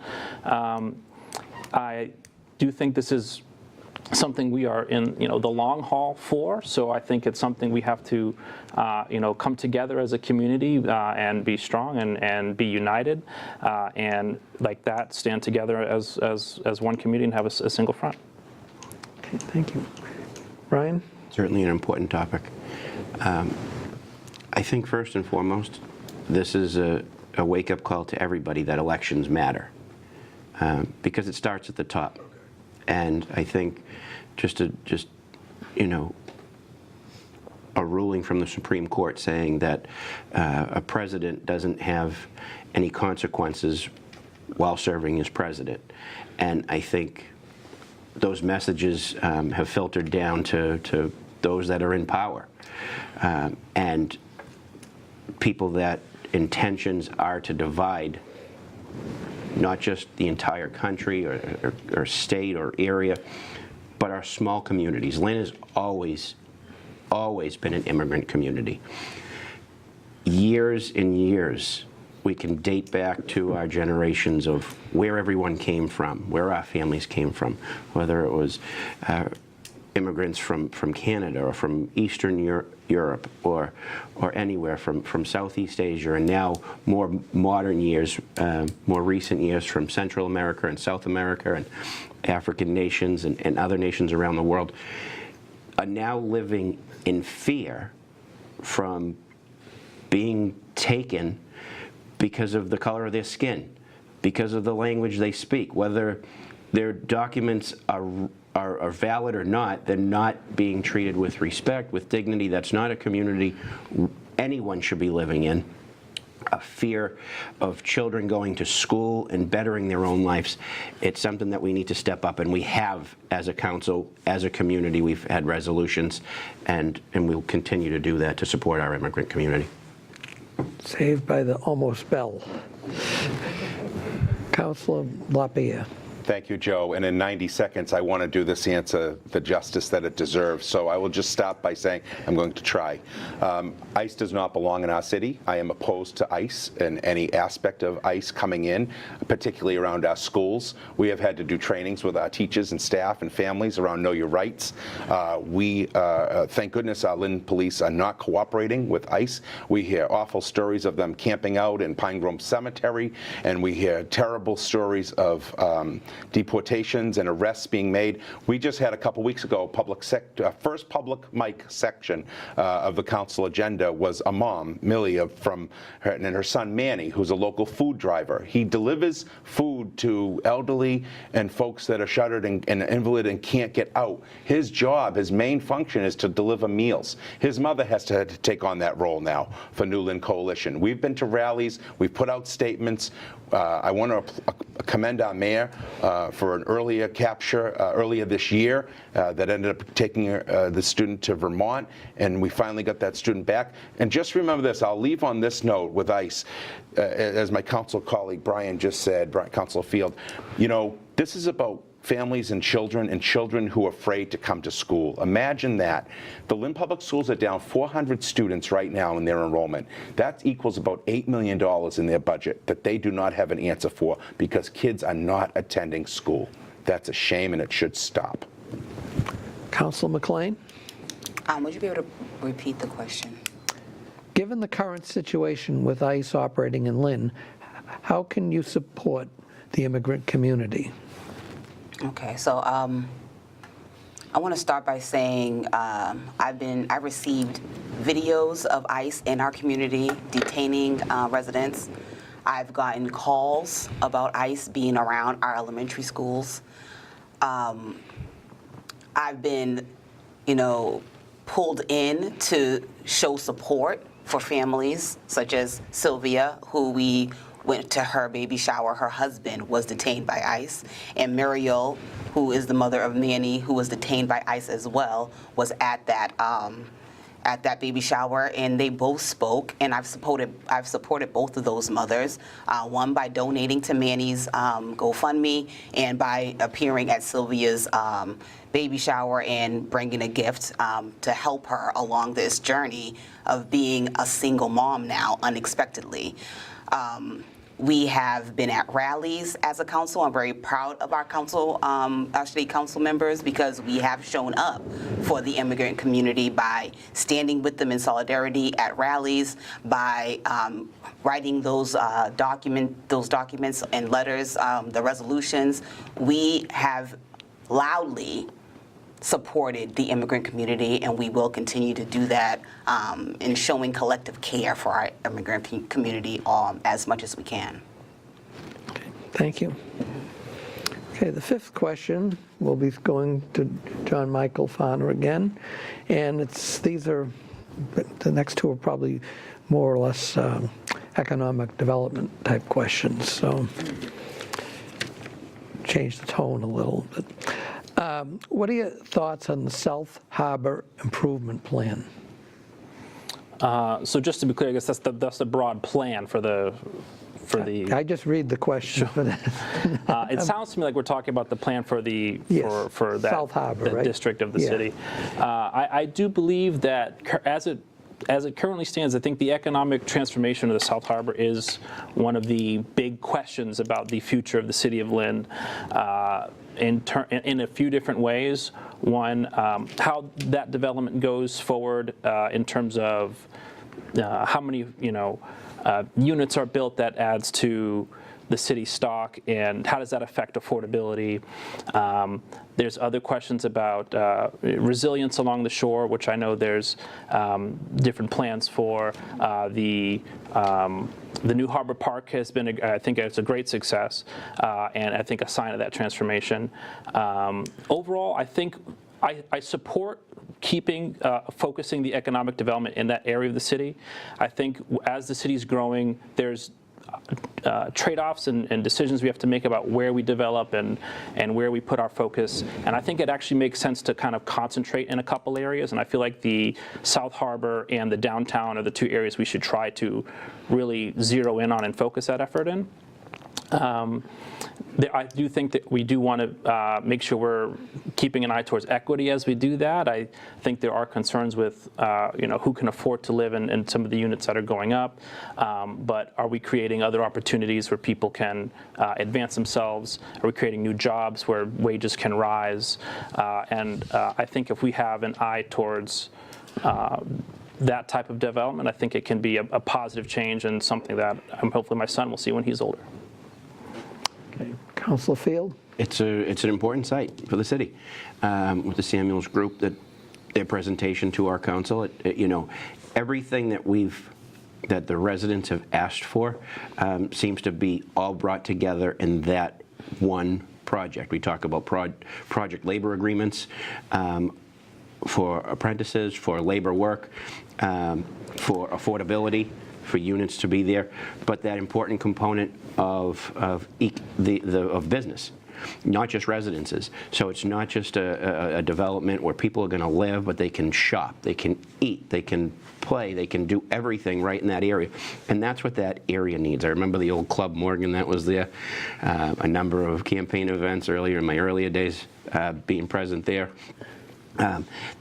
Speaker 4: I do think this is something we are in the long haul for, so I think it's something we have to come together as a community and be strong and be united, and like that stand together as one community and have a single front.
Speaker 3: Okay, thank you. Ryan?
Speaker 5: Certainly an important topic. I think first and foremost, this is a wake-up call to everybody that elections matter, because it starts at the top. And I think just a ruling from the Supreme Court saying that a president doesn't have any consequences while serving as president. And I think those messages have filtered down to those that are in power. And people that intentions are to divide not just the entire country or state or area, but our small communities. Lynn has always been an immigrant community. Years and years, we can date back to our generations of where everyone came from, where our families came from, whether it was immigrants from Canada or from Eastern Europe or anywhere from Southeast Asia, and now more modern years, more recent years from Central America and South America and African nations and other nations around the world, are now living in fear from being taken because of the color of their skin, because of the language they speak, whether their documents are valid or not. They're not being treated with respect, with dignity. That's not a community anyone should be living in. A fear of children going to school and bettering their own lives. It's something that we need to step up, and we have as a council, as a community. We've had resolutions, and we'll continue to do that to support our immigrant community.
Speaker 3: Saved by the almost bell. Councilor Lapierre.
Speaker 6: Thank you, Joe. And in 90 seconds, I want to do this answer the justice that it deserves. So I will just stop by saying I'm going to try. ICE does not belong in our city. I am opposed to ICE and any aspect of ICE coming in, particularly around our schools. We have had to do trainings with our teachers and staff and families around Know Your Rights. Thank goodness our Lynn police are not cooperating with ICE. We hear awful stories of them camping out in Pine Grove Cemetery, and we hear terrible stories of deportations and arrests being made. We just had a couple weeks ago, first public mic section of the council agenda was a mom, Millie, and her son Manny, who's a local food driver. He delivers food to elderly and folks that are shuttered and invalid and can't get out. His job, his main function is to deliver meals. His mother has to take on that role now for New Lynn Coalition. We've been to rallies, we've put out statements. I want to commend our mayor for an earlier capture earlier this year that ended up taking the student to Vermont, and we finally got that student back. And just remember this, I'll leave on this note with ICE, as my council colleague Brian just said, Councilor Field, this is about families and children who are afraid to come to school. Imagine that. The Lynn Public Schools are down 400 students right now in their enrollment. That equals about $8 million in their budget that they do not have an answer for because kids are not attending school. That's a shame, and it should stop.
Speaker 3: Councilor McLean.
Speaker 7: Would you be able to repeat the question?
Speaker 3: Given the current situation with ICE operating in Lynn, how can you support the immigrant community?
Speaker 7: Okay, so I want to start by saying I received videos of ICE in our community detaining residents. I've gotten calls about ICE being around our elementary schools. I've been, pulled in to show support for families such as Sylvia, who we went to her baby shower. Her husband was detained by ICE, and Muriel, who is the mother of Manny, who was detained by ICE as well, was at that baby shower, and they both spoke. And I've supported both of those mothers. One by donating to Manny's GoFundMe, and by appearing at Sylvia's baby shower and bringing a gift to help her along this journey of being a single mom now unexpectedly. We have been at rallies as a council. I'm very proud of our council, our city council members, because we have shown up for the immigrant community by standing with them in solidarity at rallies, by writing those documents and letters, the resolutions. We have loudly supported the immigrant community, and we will continue to do that in showing collective care for our immigrant community as much as we can.
Speaker 3: Okay, thank you. Okay, the fifth question will be going to John Michael Fana again, and the next two are probably more or less economic development type questions, so change the tone a little bit. What are your thoughts on the South Harbor Improvement Plan?
Speaker 4: So just to be clear, I guess that's the broad plan for the.
Speaker 3: I just read the question.
Speaker 4: Sure. It sounds to me like we're talking about the plan for for that
Speaker 3: South Harbor,
Speaker 4: the
Speaker 3: right?
Speaker 4: district of the city. I do believe that as it as it currently stands, I think the economic transformation of the South Harbor is one of the big questions about the future of the City of Lynn in a few different ways. One, how that development goes forward in terms of how many units are built that adds to the city stock, and how does that affect affordability? There's other questions about resilience along the shore, which I know there's different plans for. The new Harbor Park has been, I think it's a great success, and I think a sign of that transformation. Overall, I think I support focusing the economic development in that area of the city. I think as the city's growing, there's trade-offs and decisions we have to make about where we develop and where we put our focus. And I think it actually makes sense to kind of concentrate in a couple areas. And I feel like the South Harbor and the downtown are the two areas we should try to really zero in on and focus that effort in. I do think that we do want to make sure we're keeping an eye towards equity as we do that. I think there are concerns with who can afford to live in some of the units that are going up, but are we creating other opportunities where people can advance themselves? Are we creating new jobs where wages can rise? And I think if we have an eye towards that type of development, I think it can be a positive change and something that hopefully my son will see when he's older.
Speaker 3: Okay. Councilor Field?
Speaker 5: It's an important site for the city. With the Samuels Group, their presentation to our council, everything that the residents have asked for seems to be all brought together in that one project. We talk about project labor agreements for apprentices, for labor work, for affordability, for units to be there, but that important component of business, not just residences. So it's not just a development where people are going to live, but they can shop, they can eat, they can play, they can do everything right in that area. And that's what that area needs. I remember the old Club Morgan that was there, a number of campaign events earlier in my earlier days being present there.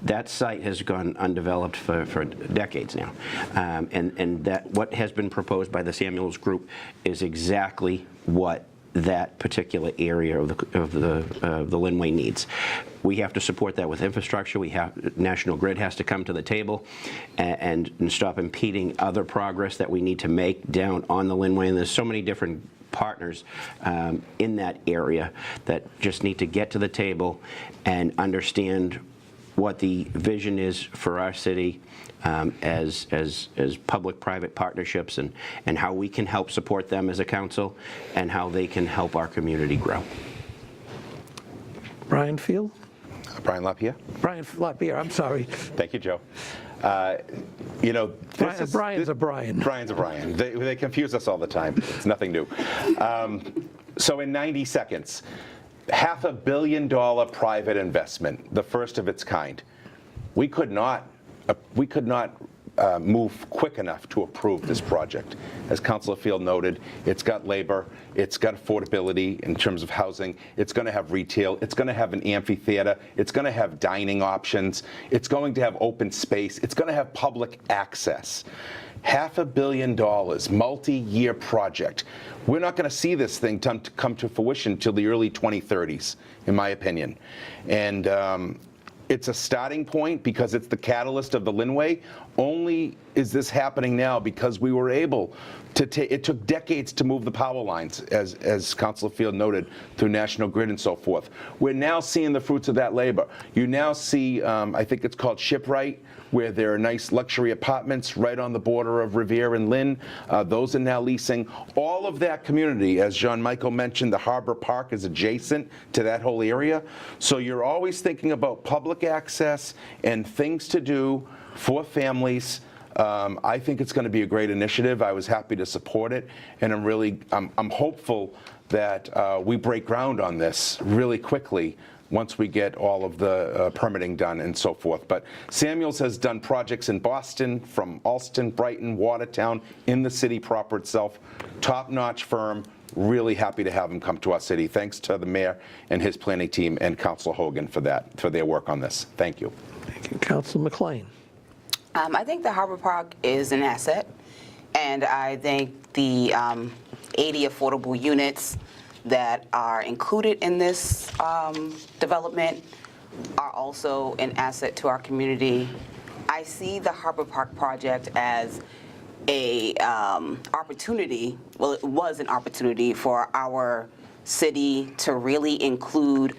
Speaker 5: That site has gone undeveloped for decades now, and that what has been proposed by the Samuels Group is exactly what that particular area of the Lynnway needs. We have to support that with infrastructure. National Grid has to come to the table and stop impeding other progress that we need to make down on the Lynnway. And there's so many different partners in that area that just need to get to the table and understand what the vision is for our city as public-private partnerships, and how we can help support them as a council and how they can help our community grow.
Speaker 3: Brian Field?
Speaker 6: Brian LaPierre.
Speaker 3: Brian LaPierre, I'm sorry.
Speaker 6: Thank you, Joe.
Speaker 3: Brian's a Brian.
Speaker 6: Brian's a Brian. They confuse us all the time. It's nothing new. So in 90 seconds, $500 million private investment, the first of its kind. We could not move quick enough to approve this project. As Councilor Field noted, it's got labor, it's got affordability in terms of housing, it's going to have retail, it's going to have an amphitheater, it's going to have dining options, it's going to have open space, it's going to have public access. $500 million, multi-year project. We're not going to see this thing come to fruition until the early 2030s, in my opinion. And it's a starting point because it's the catalyst of the Lynnway. Only is this happening now because we were able to it took decades to move the power lines, as Councilor Field noted, through National Grid and so forth. We're now seeing the fruits of that labor. You now see, I think it's called Shipwright, where there are nice luxury apartments right on the border of Revere and Lynn. Those are now leasing. All of that community, as Jean Michael mentioned, the Harbor Park is adjacent to that whole area. So you're always thinking about public access and things to do for families. I think it's going to be a great initiative. I was happy to support it, and I'm hopeful that we break ground on this really quickly once we get all of the permitting done and so forth. But Samuels has done projects in Boston, from Alston, Brighton, Watertown, in the city proper itself. Top-notch firm. Really happy to have him come to our city. Thanks to the mayor and his planning team and Councilor Hogan for their work on this. Thank you.
Speaker 3: Thank you. Councilor McLean.
Speaker 7: I think the Harbor Park is an asset, and I think the 80 affordable units that are included in this development are also an asset to our community. I see the Harbor Park project as a opportunity, well, it was an opportunity for our city to really include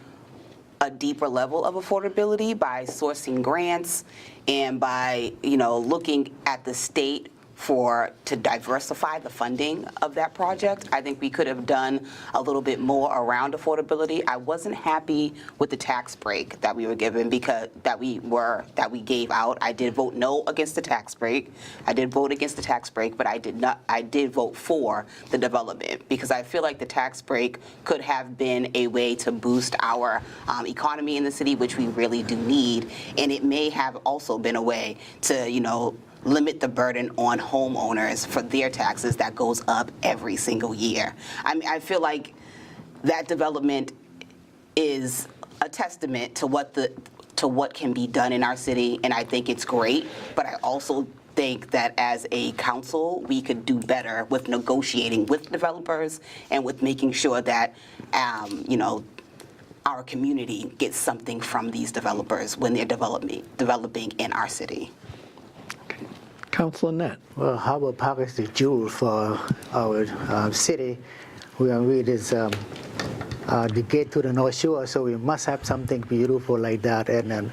Speaker 7: a deeper level of affordability by sourcing grants and by, looking at the state to diversify the funding of that project. I think we could have done a little bit more around affordability. I wasn't happy with the tax break that we were given because that we gave out. I did vote no against the tax break. I did vote against the tax break, but I did vote for the development because I feel like the tax break could have been a way to boost our economy in the city, which we really do need, and it may have also been a way to, limit the burden on homeowners for their taxes that goes up every single year. I feel like that development is a testament to what can be done in our city, and I think it's great, but I also think that as a council, we could do better with negotiating with developers and with making sure that, our community gets something from these developers when they're developing in our city.
Speaker 3: Councilor Net.
Speaker 8: Well, Harbor Park is the jewel for our city. We are with this the gate to the North Shore, so we must have something beautiful like that. And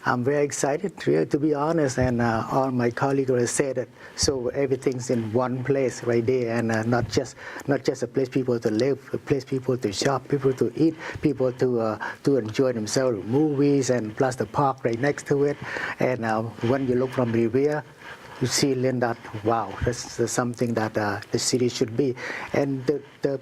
Speaker 8: I'm very excited, really, to be honest. And all my colleagues have said it. So everything's in one place right there, and not just a place people to live, a place people to shop, people to eat, people to enjoy themselves, movies, and plus the park right next to it. And when you look from the rear, you see, Lynn, that, wow, that's something that the city should be. And the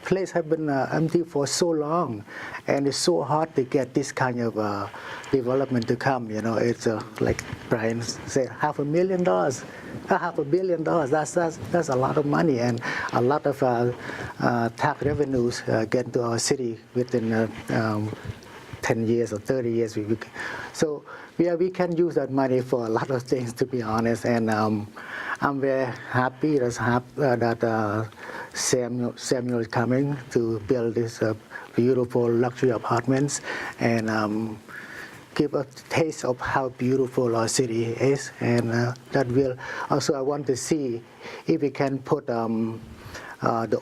Speaker 8: place has been empty for so long, and it's so hard to get this kind of development to come. It's like Brian said, $500,000, $500 million. That's a lot of money, and a lot of tax revenues get to our city within 10 years or 30 years. So we can use that money for a lot of things, to be honest. And I'm very happy that Samuel is coming to build this beautiful luxury apartments and give a taste of how beautiful our city is. And that will also, I want to see if we can put the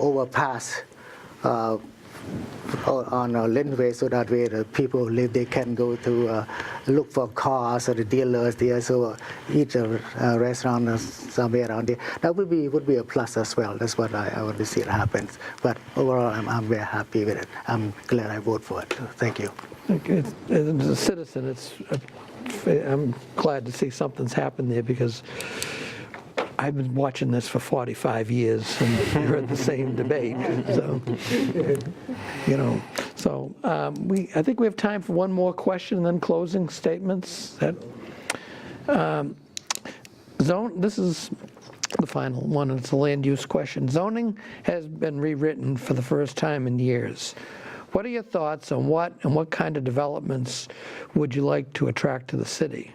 Speaker 8: overpass on a Lynn Way, so that way the people who live there can go to look for cars or the dealers there, so eat a restaurant or somewhere around there. That would be a plus as well. That's what I want to see it happen. But overall, I'm very happy with it. I'm glad I voted for it. Thank you.
Speaker 3: As a citizen, I'm glad to see something's happened there, because I've been watching this for 45 years and heard the same debate. So, I think we have time for one more question and then closing statements. This is the final one, and it's a land use question. Zoning has been rewritten for the first time in years. What are your thoughts on what kind of developments would you like to attract to the city?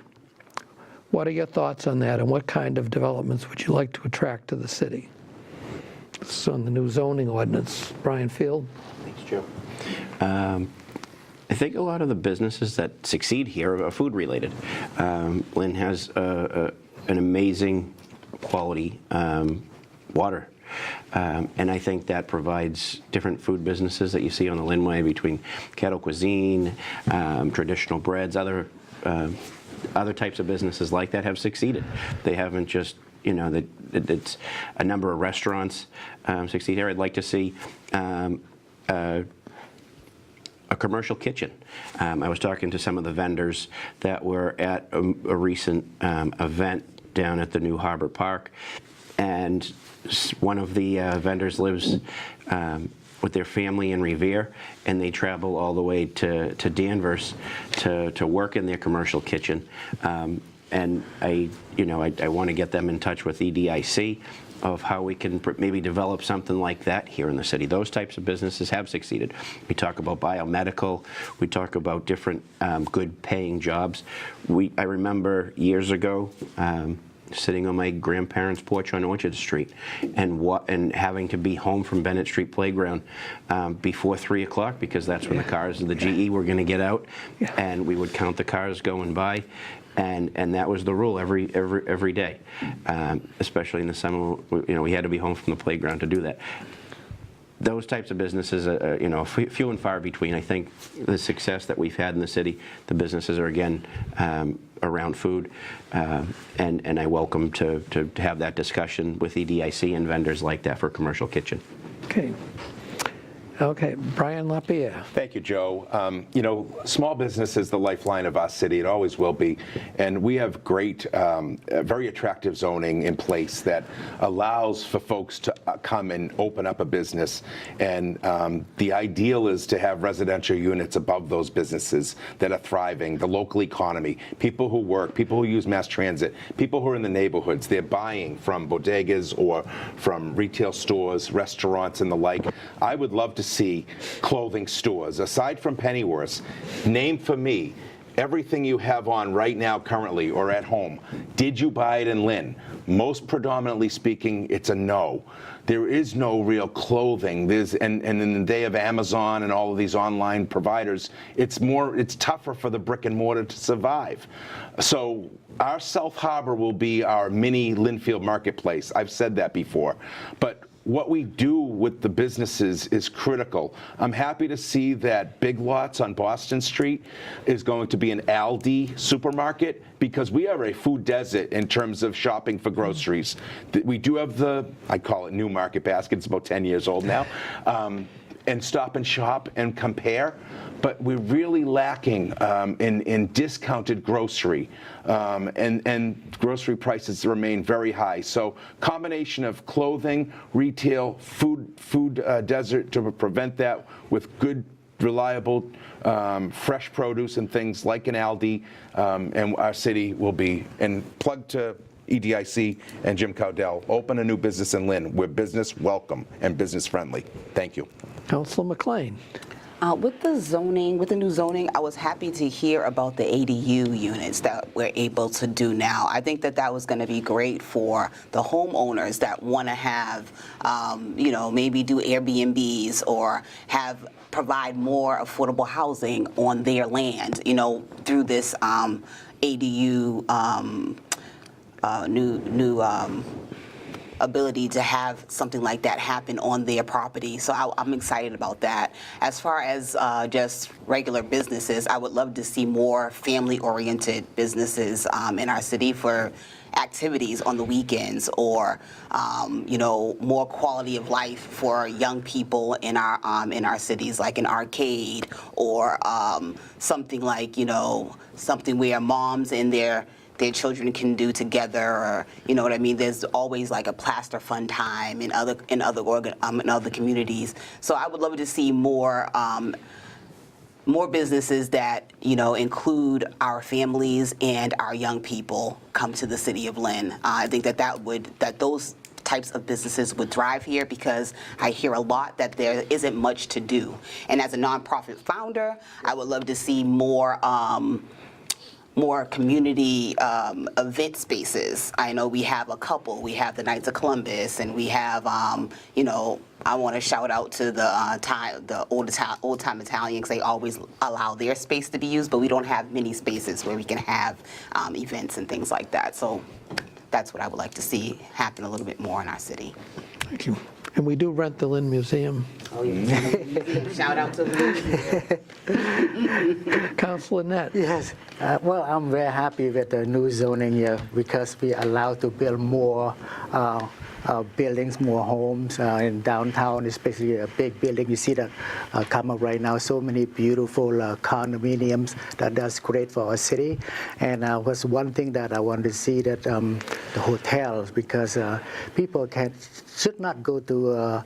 Speaker 3: What are your thoughts on that, and what kind of developments would you like to attract to the city? This is on the new zoning ordinance. Brian Field.
Speaker 5: Thanks, Joe. I think a lot of the businesses that succeed here are food related. Lynn has an amazing quality water. And I think that provides different food businesses that you see on the Lynnway, between kettle cuisine, traditional breads, other types of businesses like that have succeeded. They haven't just, it's a number of restaurants succeed here. I'd like to see a commercial kitchen. I was talking to some of the vendors that were at a recent event down at the new Harbor Park, and one of the vendors lives with their family in Revere, and they travel all the way to Danvers to work in their commercial kitchen. And I want to get them in touch with EDIC of how we can maybe develop something like that here in the city. Those types of businesses have succeeded. We talk about biomedical, we talk about different good paying jobs. I remember years ago sitting on my grandparents' porch on Orchard Street and having to be home from Bennett Street Playground before 3 o'clock, because that's when the cars of the GE were going to get out, and we would count the cars going by. And that was the rule every day, especially in the summer. We had to be home from the playground to do that. Those types of businesses, few and far between. I think the success that we've had in the city, the businesses are again around food, and I welcome to have that discussion with EDIC and vendors like that for a commercial kitchen.
Speaker 3: Okay, Brian LaPierre.
Speaker 6: Thank you, Joe. Small business is the lifeline of our city. It always will be. And we have great, very attractive zoning in place that allows for folks to come and open up a business. And the ideal is to have residential units above those businesses that are thriving, the local economy, people who work, people who use mass transit, people who are in the neighborhoods. They're buying from bodegas or from retail stores, restaurants, and the like. I would love to see clothing stores, aside from Pennyworth's. Name for me everything you have on right now currently or at home. Did you buy it in Lynn? Most predominantly speaking, it's a no. There is no real clothing. And in the day of Amazon and all of these online providers, it's tougher for the brick and mortar to survive. So our South Harbor will be our mini Linfield marketplace. I've said that before. But what we do with the businesses is critical. I'm happy to see that Big Lots on Boston Street is going to be an Aldi supermarket, because we are a food desert in terms of shopping for groceries. We do have I call it new market basket, it's about 10 years old now, and Stop and Shop and Compare. But we're really lacking in discounted grocery, and grocery prices remain very high. So combination of clothing, retail, food desert to prevent that with good, reliable, fresh produce and things like an Aldi, and our city will be, and plug to EDIC and Jim Cowdell, open a new business in Lynn. We're business welcome and business friendly. Thank you.
Speaker 3: Councilor McLean.
Speaker 7: With the new zoning, I was happy to hear about the ADU units that we're able to do now. I think that was going to be great for the homeowners that want to have, maybe do Airbnbs or provide more affordable housing on their land, through this ADU new ability to have something like that happen on their property. So I'm excited about that. As far as just regular businesses, I would love to see more family-oriented businesses in our city for activities on the weekends, or more quality of life for young people in our cities, like an arcade, or something like something where moms and their children can do together, or what I mean. There's always like a plaster fun time in other communities. So I would love to see more businesses that include our families and our young people come to the city of Lynn. I think that those types of businesses would thrive here, because I hear a lot that there isn't much to do. And as a nonprofit founder, I would love to see more community event spaces. I know we have a couple. We have the Knights of Columbus, and we have, I want to shout out to the old time Italians. They always allow their space to be used, but we don't have many spaces where we can have events and things like that. So that's what I would like to see happen a little bit more in our city.
Speaker 3: Thank you. And we do rent the Lynn Museum.
Speaker 7: Oh, yeah. Shout out to the
Speaker 3: Councilor Net.
Speaker 8: Yes. Well, I'm very happy with the new zoning here, because we are allowed to build more buildings, more homes in downtown, especially a big building. You see that come up right now, so many beautiful condominiums. That's great for our city. And was one thing that I wanted to see, that the hotels, because people should not go to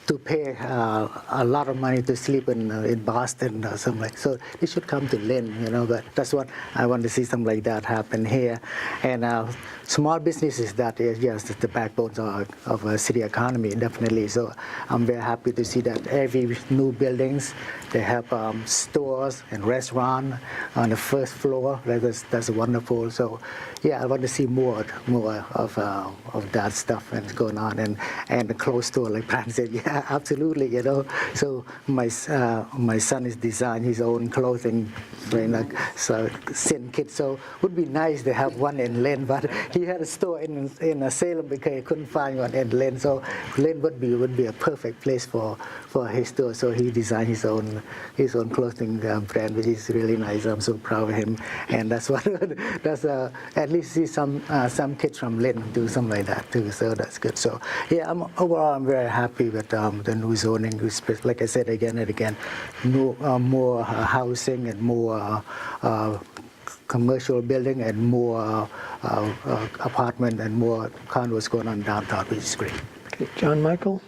Speaker 8: to pay a lot of money to sleep in Boston or something like. So they should come to Lynn, But that's what I want to see, something like that happen here. And small businesses, that is, yes, the backbone of a city economy, definitely. So I'm very happy to see that every new buildings, they have stores and restaurant on the first floor. That's wonderful. So yeah, I want to see more of that stuff that's going on, and the clothes store, like Brian said. Yeah, absolutely. So my son is designed his own clothing, so Sin Kid. So it would be nice to have one in Lynn, but he had a store in Salem because he couldn't find one in Lynn. So Lynn would be a perfect place for his store. So he designed his own clothing brand, which is really nice. I'm so proud of him, and that's at least see some kids from Lynn do something like that too. So that's good. So yeah, overall I'm very happy with the new zoning. Like I said again and again, more housing and more commercial building and more apartment and more condos going on downtown, which is great.
Speaker 3: Okay, John Michael?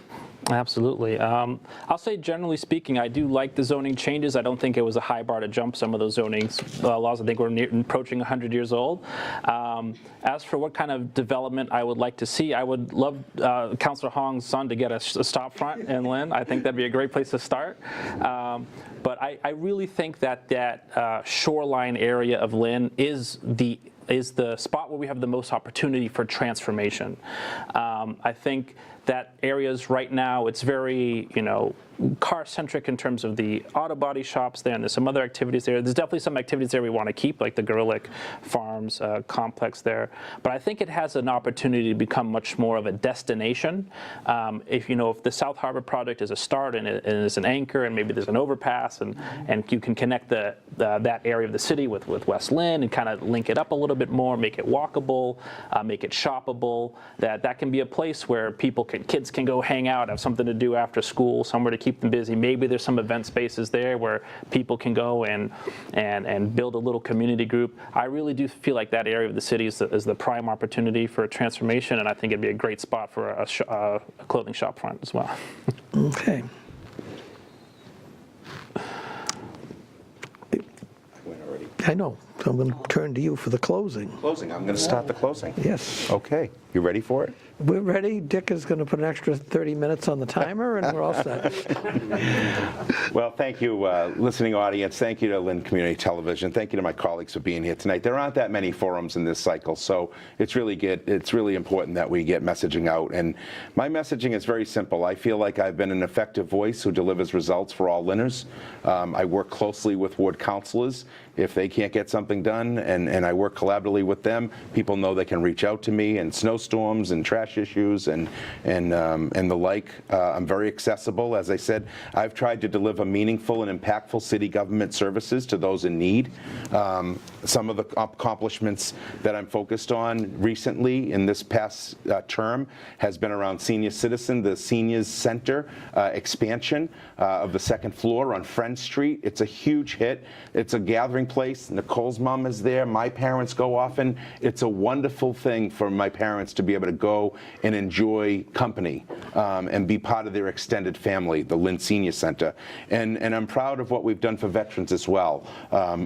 Speaker 4: Absolutely. I'll say, generally speaking, I do like the zoning changes. I don't think it was a high bar to jump. Some of those zoning laws, I think, were approaching 100 years old. As for what kind of development I would like to see, I would love Councilor Hong's son to get a stop front in Lynn. I think that'd be a great place to start. But I really think that shoreline area of Lynn is the spot where we have the most opportunity for transformation. I think that areas right now, it's very, car-centric in terms of the auto body shops there, and there's some other activities there. There's definitely some activities there we want to keep, like the Gorelick Farms complex there. But I think it has an opportunity to become much more of a destination. If the South Harbor project is a start and it is an anchor, and maybe there's an overpass, and you can connect that area of the city with West Lynn and kind of link it up a little bit more, make it walkable, make it shoppable. That can be a place where kids can go hang out, have something to do after school, somewhere to keep them busy. Maybe there's some event spaces there where people can go and build a little community group. I really do feel like that area of the city is the prime opportunity for a transformation, and I think it'd be a great spot for a clothing shop front as well.
Speaker 3: Okay. I know, so I'm going to turn to you for the closing.
Speaker 6: Closing. I'm going to start the closing.
Speaker 3: Yes.
Speaker 6: Okay. You ready for it?
Speaker 3: We're ready. Dick is going to put an extra 30 minutes on the timer, and we're all set.
Speaker 6: Well, thank you, listening audience. Thank you to Lynn Community Television. Thank you to my colleagues for being here tonight. There aren't that many forums in this cycle, so it's really good. It's really important that we get messaging out. And my messaging is very simple. I feel like I've been an effective voice who delivers results for all Lynners. I work closely with ward councilors. If they can't get something done, and I work collaboratively with them, people know they can reach out to me, and snowstorms and trash issues and the like. I'm very accessible. As I said, I've tried to deliver meaningful and impactful city government services to those in need. Some of the accomplishments that I'm focused on recently in this past term has been around senior citizen, the seniors center expansion of the second floor on Friend Street. It's a huge hit. It's a gathering place. Nicole's mom is there. My parents go often. It's a wonderful thing for my parents to be able to go and enjoy company and be part of their extended family, the Lynn Senior Center. And I'm proud of what we've done for veterans as well.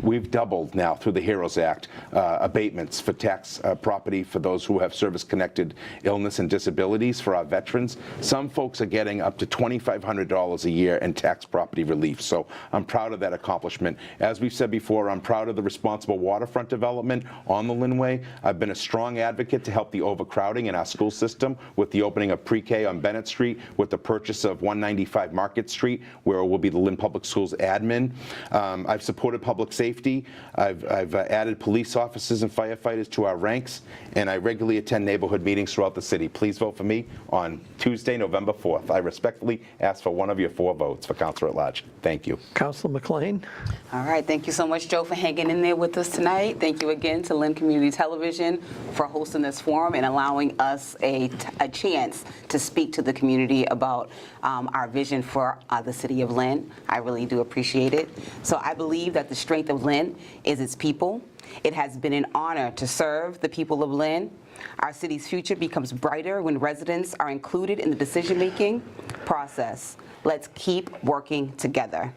Speaker 6: We've doubled now through the HEROES Act abatements for tax property for those who have service-connected illness and disabilities for our veterans. Some folks are getting up to $2,500 a year in tax property relief. So I'm proud of that accomplishment. As we've said before, I'm proud of the responsible waterfront development on the Lynnway. I've been a strong advocate to help the overcrowding in our school system with the opening of pre-K on Bennett Street, with the purchase of 195 Market Street, where it will be the Lynn Public Schools admin. I've supported public safety. I've added police officers and firefighters to our ranks, and I regularly attend neighborhood meetings throughout the city. Please vote for me on Tuesday, November 4th. I respectfully ask for one of your 4 votes for Councilor At-Large. Thank you.
Speaker 3: Councilor McLean.
Speaker 7: All right, thank you so much, Joe, for hanging in there with us tonight. Thank you again to Lynn Community Television for hosting this forum and allowing us a chance to speak to the community about our vision for the city of Lynn. I really do appreciate it. So I believe that the strength of Lynn is its people. It has been an honor to serve the people of Lynn. Our city's future becomes brighter when residents are included in the decision-making process. Let's keep working together.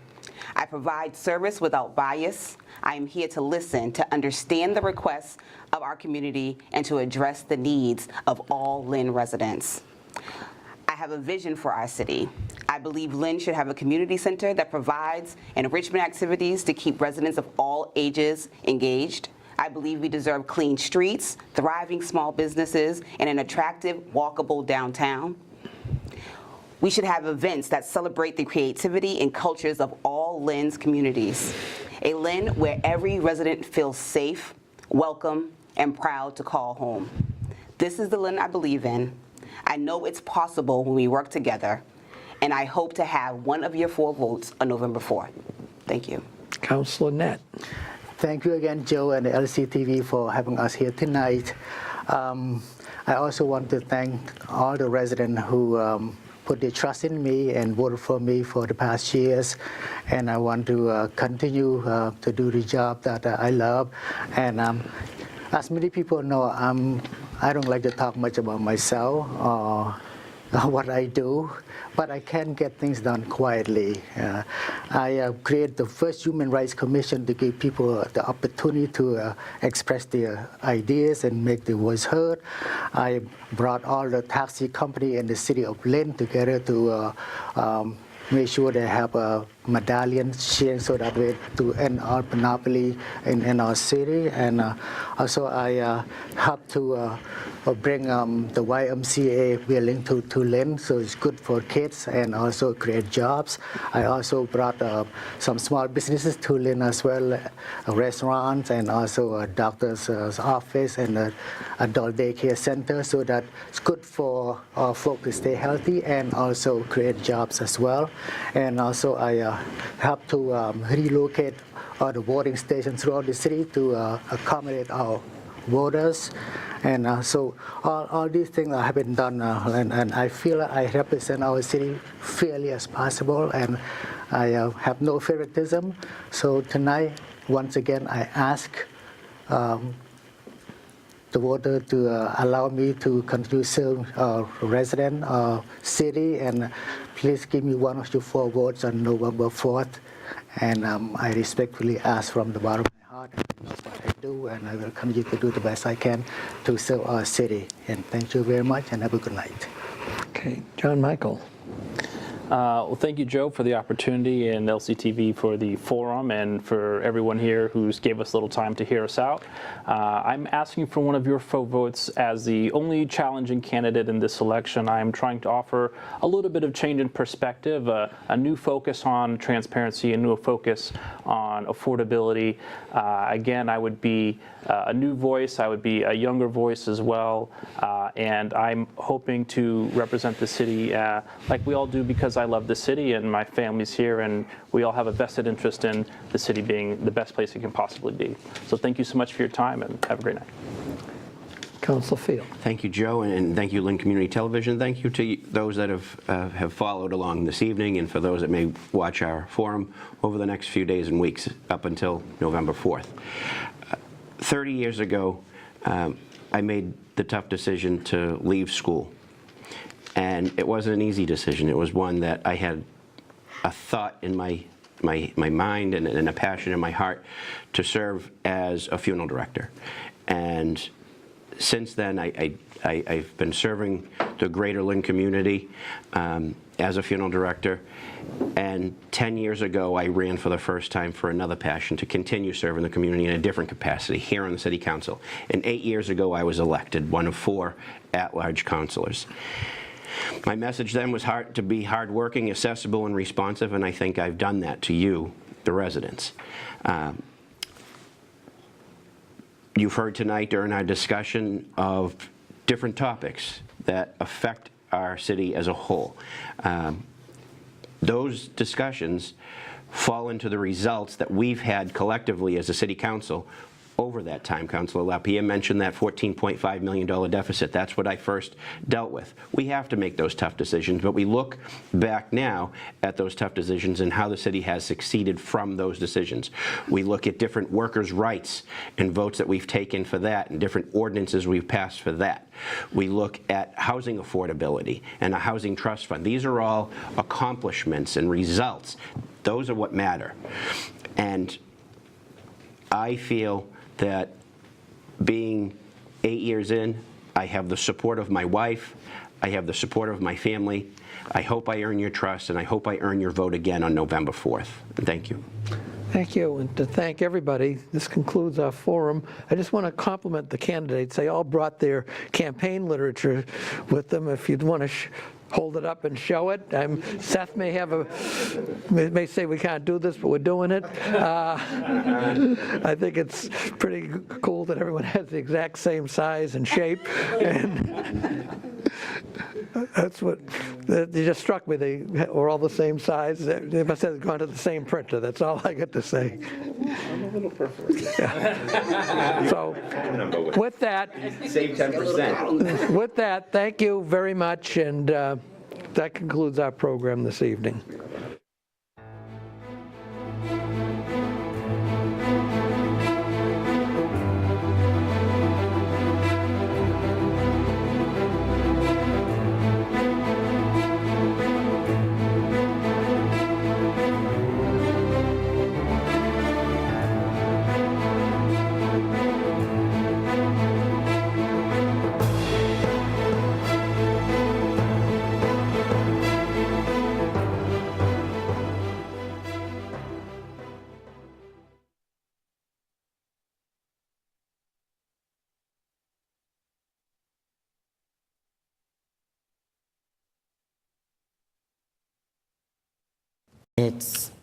Speaker 7: I provide service without bias. I am here to listen, to understand the requests of our community, and to address the needs of all Lynn residents. I have a vision for our city. I believe Lynn should have a community center that provides enrichment activities to keep residents of all ages engaged. I believe we deserve clean streets, thriving small businesses, and an attractive, walkable downtown. We should have events that celebrate the creativity and cultures of all Lynn's communities. A Lynn where every resident feels safe, welcome, and proud to call home. This is the Lynn I believe in. I know it's possible when we work together, and I hope to have one of your 4 votes on November 4th. Thank you.
Speaker 3: Councilor Net.
Speaker 8: Thank you again, Joe and LCTV, for having us here tonight. I also want to thank all the residents who put their trust in me and voted for me for the past years. And I want to continue to do the job that I love. And as many people know, I don't like to talk much about myself or what I do, but I can get things done quietly. I created the first Human Rights Commission to give people the opportunity to express their ideas and make their voice heard. I brought all the taxi company in the city of Lynn together to make sure they have a medallion sharing so that way to end our monopoly in our city. And also I helped to bring the YMCA building to Lynn, so it's good for kids and also create jobs. I also brought some small businesses to Lynn as well, restaurants and also a doctor's office and an adult daycare center, so that it's good for our folks to stay healthy and also create jobs as well. And also I helped to relocate all the voting stations throughout the city to accommodate our voters. And so all these things have been done, and I feel like I represent our city fairly as possible, and I have no favoritism. So tonight, once again, I ask the voter to allow me to continue serving our resident, our city, and please give me one of your 4 votes on November 4th. And I respectfully ask from the bottom of my heart, and that's what I do, and I will continue to do the best I can to serve our city. And thank you very much, and have a good night.
Speaker 3: Okay, John Michael.
Speaker 4: Well, thank you, Joe, for the opportunity, and LCTV for the forum, and for everyone here who's gave us a little time to hear us out. I'm asking for one of your 4 votes as the only challenging candidate in this election. I'm trying to offer a little bit of change in perspective, a new focus on transparency, a new focus on affordability. Again, I would be a new voice. I would be a younger voice as well, and I'm hoping to represent the city like we all do, because I love the city and my family's here, and we all have a vested interest in the city being the best place it can possibly be. So thank you so much for your time, and have a great night.
Speaker 3: Councilor Field.
Speaker 5: Thank you, Joe, and thank you, Lynn Community Television. Thank you to those that have followed along this evening, and for those that may watch our forum over the next few days and weeks up until November 4th. 30 years ago, I made the tough decision to leave school. And it wasn't an easy decision. It was one that I had a thought in my mind and a passion in my heart to serve as a funeral director. And since then, I've been serving the greater Lynn community as a funeral director. And 10 years ago, I ran for the first time for another passion, to continue serving the community in a different capacity here on the City Council. And 8 years ago, I was elected one of 4 at-large councilors. My message then was to be hardworking, accessible, and responsive, and I think I've done that to you, the residents. You've heard tonight during our discussion of different topics that affect our city as a whole. Those discussions fall into the results that we've had collectively as a City Council over that time. Councilor LaPierre mentioned that $14.5 million deficit. That's what I first dealt with. We have to make those tough decisions, but we look back now at those tough decisions and how the city has succeeded from those decisions. We look at different workers' rights and votes that we've taken for that and different ordinances we've passed for that. We look at housing affordability and a housing trust fund. These are all accomplishments and results. Those are what matter. And I feel that being 8 years in, I have the support of my wife, I have the support of my family. I hope I earn your trust, and I hope I earn your vote again on November 4th. And thank you.
Speaker 3: Thank you, and to thank everybody. This concludes our forum. I just want to compliment the candidates. They all brought their campaign literature with them. If you'd want to hold it up and show it. Seth may say we can't do this, but we're doing it. I think it's pretty cool that everyone has the exact same size and shape. And that's what, it just struck me. They were all the same size. They must have gone to the same printer. That's all I get to say.
Speaker 5: I'm a little peripheral.
Speaker 3: Yeah. So with that,
Speaker 5: save 10%.
Speaker 3: With that, thank you very much, and that concludes our program this evening.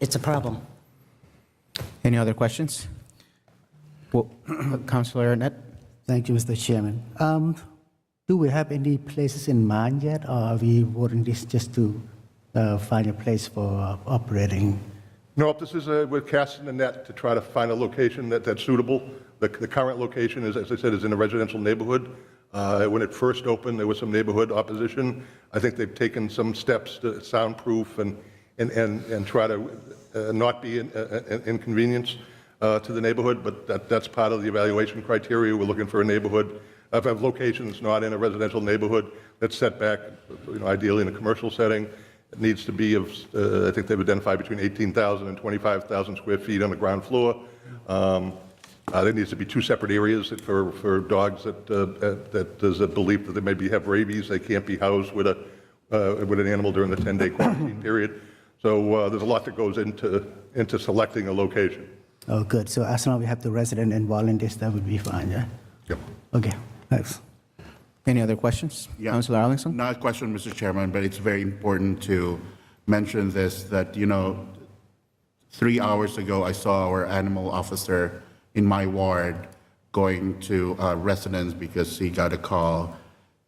Speaker 9: It's a problem.
Speaker 10: Any other questions? Well, Councilor At-Large.
Speaker 9: Thank you, Mr. Chairman. Do we have any places in mind yet, or are we voting this just to find a place for operating?
Speaker 11: No, this is we're casting the net to try to find a location that's suitable. The current location is, as I said, is in a residential neighborhood. When it first opened, there was some neighborhood opposition. I think they've taken some steps to soundproof and try to not be an inconvenience to the neighborhood, but that's part of the evaluation criteria. We're looking for a neighborhood, of locations not in a residential neighborhood that's set back, ideally in a commercial setting. It needs to be of, I think they've identified between 18,000 and 25,000 square feet on the ground floor. There needs to be two separate areas for dogs that there's a belief that they maybe have rabies. They can't be housed with an animal during the 10-day quarantine period. So there's a lot that goes into selecting a location.
Speaker 9: Oh, good. So as long as we have the resident involved in this, that would be fine, yeah?
Speaker 11: Yep.
Speaker 9: Okay, thanks.
Speaker 10: Any other questions?
Speaker 12: Yeah.
Speaker 10: Councilor Arlington?
Speaker 12: Not a question, Mr. Chairman, but it's very important to mention this, that, 3 hours ago, I saw our animal officer in my ward going to residents because he got a call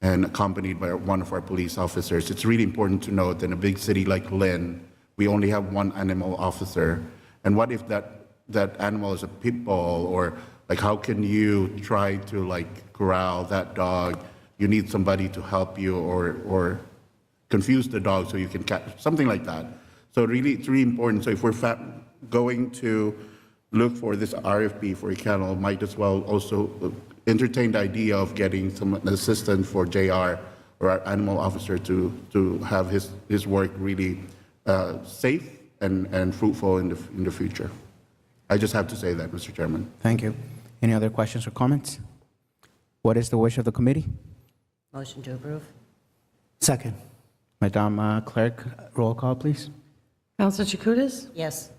Speaker 12: and accompanied by one of our police officers. It's really important to note that in a big city like Lynn, we only have one animal officer. And what if that animal is a pit bull, or how can you try to corral that dog? You need somebody to help you or confuse the dog so you can catch, something like that. So really, it's really important. So if we're going to look for this RFP for a kennel, might as well also entertain the idea of getting some assistance for JR or our animal officer to have his work really safe and fruitful in the future. I just have to say that, Mr. Chairman.
Speaker 10: Thank you. Any other questions or comments? What is the wish of the committee?
Speaker 9: Motion to approve. Second.
Speaker 10: Madam Clerk, roll call, please.
Speaker 13: Councilor Chakoudas?
Speaker 9: Yes.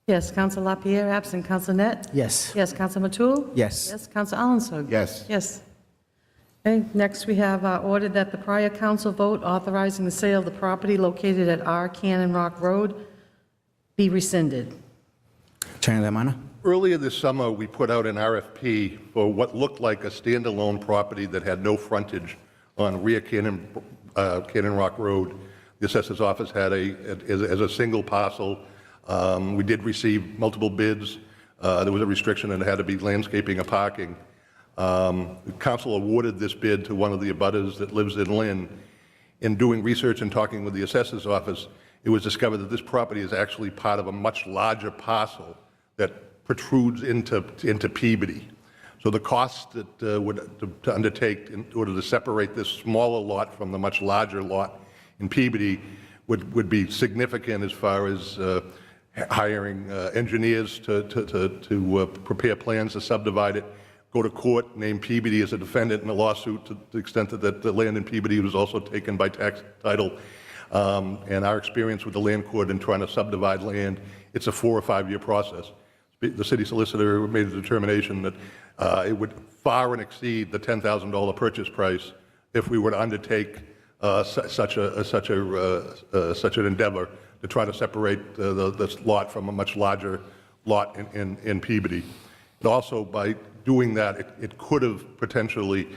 Speaker 13: Yes. Councilor LaPierre, absent. Councilor Net?
Speaker 9: Yes.
Speaker 13: Yes. Councilor Matul?
Speaker 10: Yes.
Speaker 13: Yes. Councilor Alonsog?
Speaker 12: Yes.
Speaker 13: Yes. Okay. Next, we have ordered that the prior council vote authorizing the sale of the property located at R. Cannon Rock Road be rescinded.
Speaker 10: Attorney Lamanna.
Speaker 11: Earlier this summer, we put out an RFP for what looked like a standalone property that had no frontage on rear Cannon Rock Road. The assessor's office had as a single parcel. We did receive multiple bids. there was a restriction and it had to be landscaping and parking. The council awarded this bid to one of the abutters that lives in Lynn. In doing research and talking with the assessor's office, it was discovered that this property is actually part of a much larger parcel that protrudes into Peabody. So the cost that to undertake in order to separate this smaller lot from the much larger lot in Peabody would be significant as far as hiring engineers to prepare plans to subdivide it, go to court, name Peabody as a defendant in a lawsuit to the extent that the land in Peabody was also taken by tax title. And our experience with the land court in trying to subdivide land, it's a 4 or 5 year process. The city solicitor made a determination that it would far and exceed the $10,000 purchase price if we were to undertake such an endeavor to try to separate this lot from a much larger lot in Peabody. And also, by doing that, it could have potentially